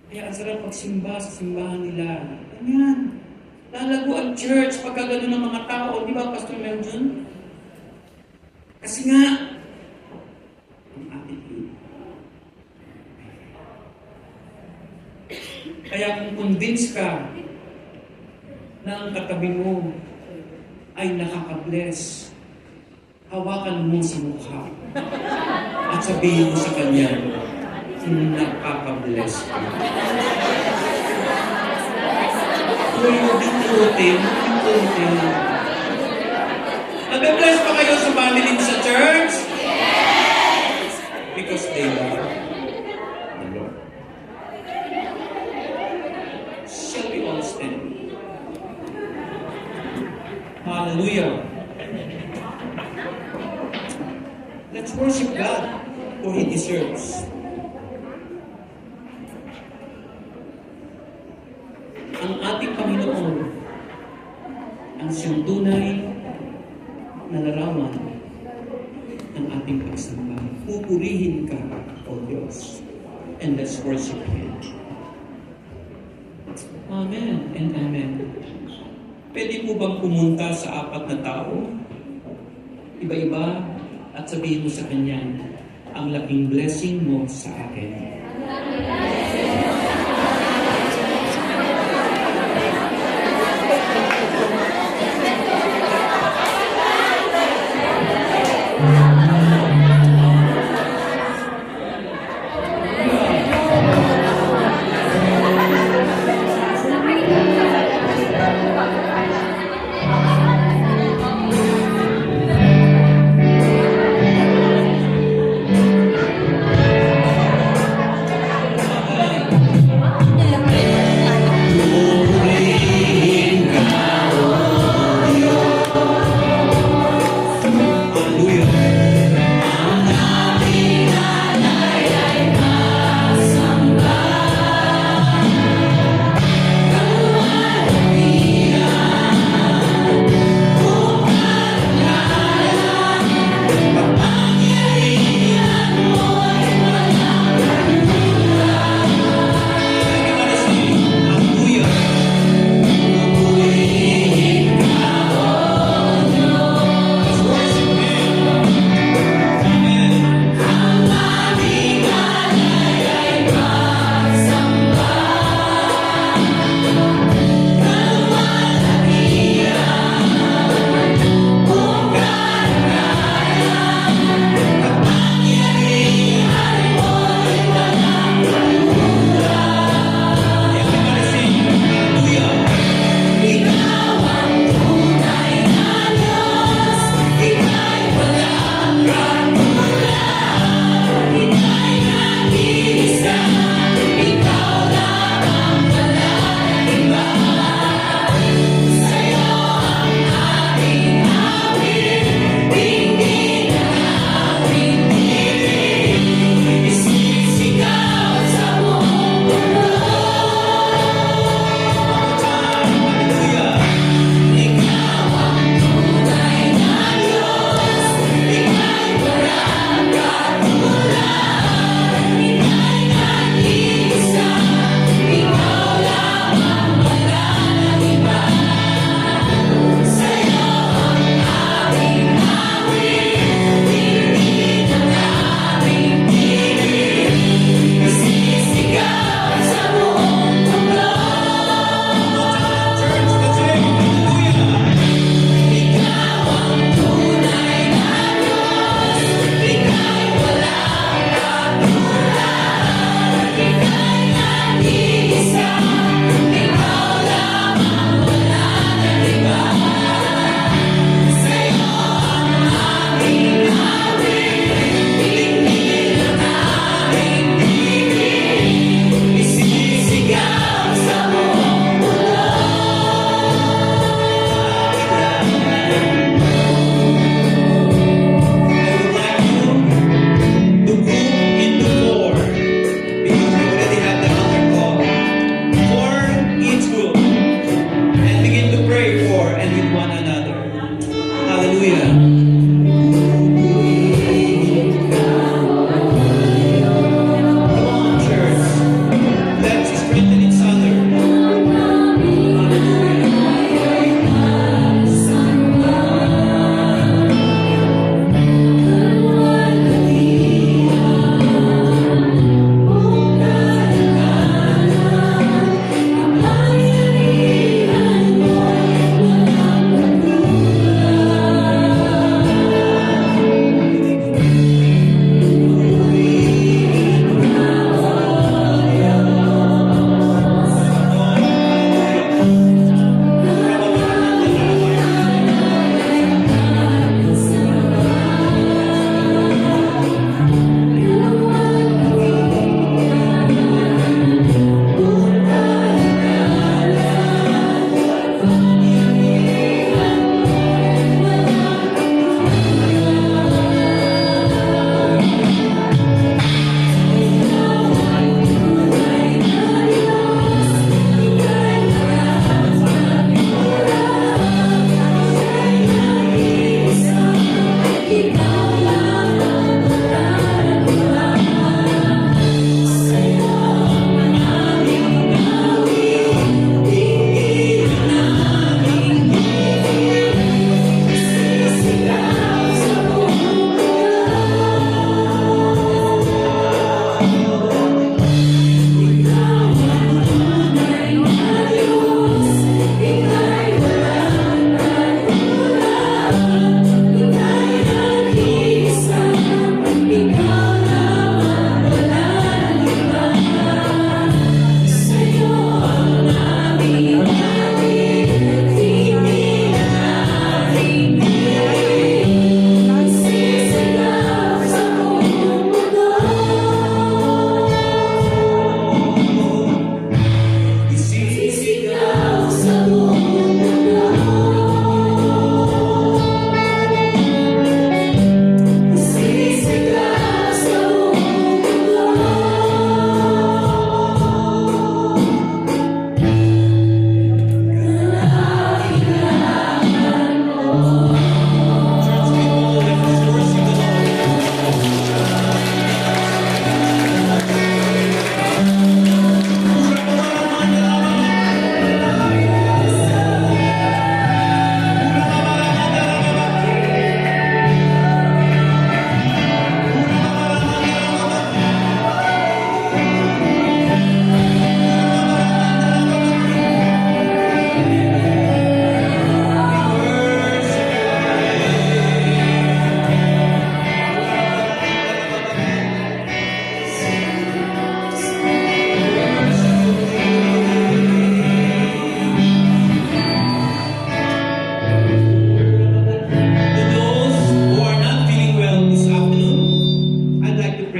Kaya ang sarap magsimba sa simbahan nila. Ganyan. Lalago ang church pagka gano'n ng mga tao. Di ba, Pastor Meljon? Kasi nga, ang attitude. Kaya kung convince ka na ang katabi mo ay nakaka-bless, hawakan mo sa mukha at sabihin mo sa kanya, nakaka-bless ka. Kung bintutin. Nabe-bless pa kayo sa family sa church? Yes! God, for He deserves. Ang ating Panginoon ang siyang tunay na larawan ng ating pagsamba. Pupurihin ka, O Diyos. And let's worship Him. Amen and amen. Pwede po bang pumunta sa apat na tao? Iba-iba at sabihin mo sa kanya, ang laking blessing mo sa akin.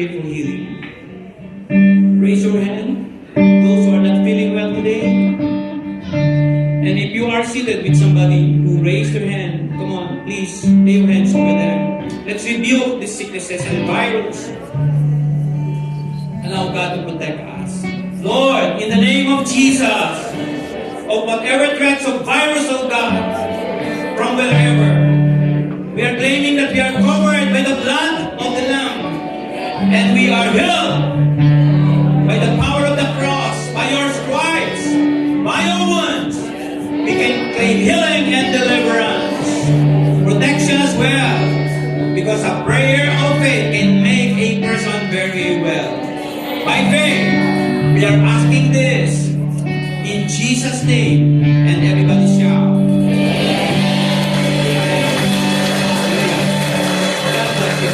pray for healing. Raise your hand. Those who are not feeling well today. And if you are seated with somebody who raised their hand, come on, please lay your hands over them. Let's rebuke these sicknesses and virus. Allow God to protect us. Lord, in the name of Jesus, of whatever threats of virus, oh God, from wherever, we are claiming that we are covered by the blood of the Lamb, and we are healed by the power of the cross, by your stripes, by your wounds. We can claim healing and deliverance, protection as well, because a prayer of faith can make a person very well. By faith, we are asking this in Jesus' name, and everybody shout. God bless you.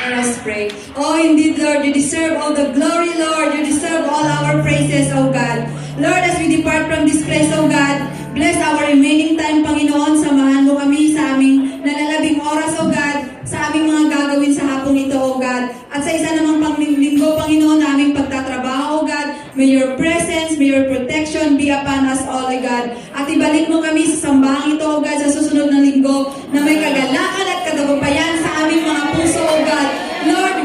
Let us pray. Oh, indeed, Lord, you deserve all the glory, Lord. You deserve all our praises, oh God. Lord, as we depart from this place, oh God, bless our remaining time, Panginoon. Samahan mo kami sa aming nalalabing oras, oh God, sa aming mga gagawin sa hapong ito, oh God. At sa isa namang panglinggo, Panginoon, na aming pagtatrabaho, oh God, may your presence, may your protection be upon us all, oh God. At ibalik mo kami sa sambahang ito, oh God, sa susunod na linggo, na may kagalakan at kadagumpayan sa aming mga puso, oh God. Lord,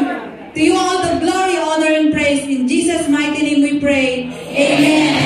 to you all the glory, honor, and praise. In Jesus' mighty name we pray. Amen.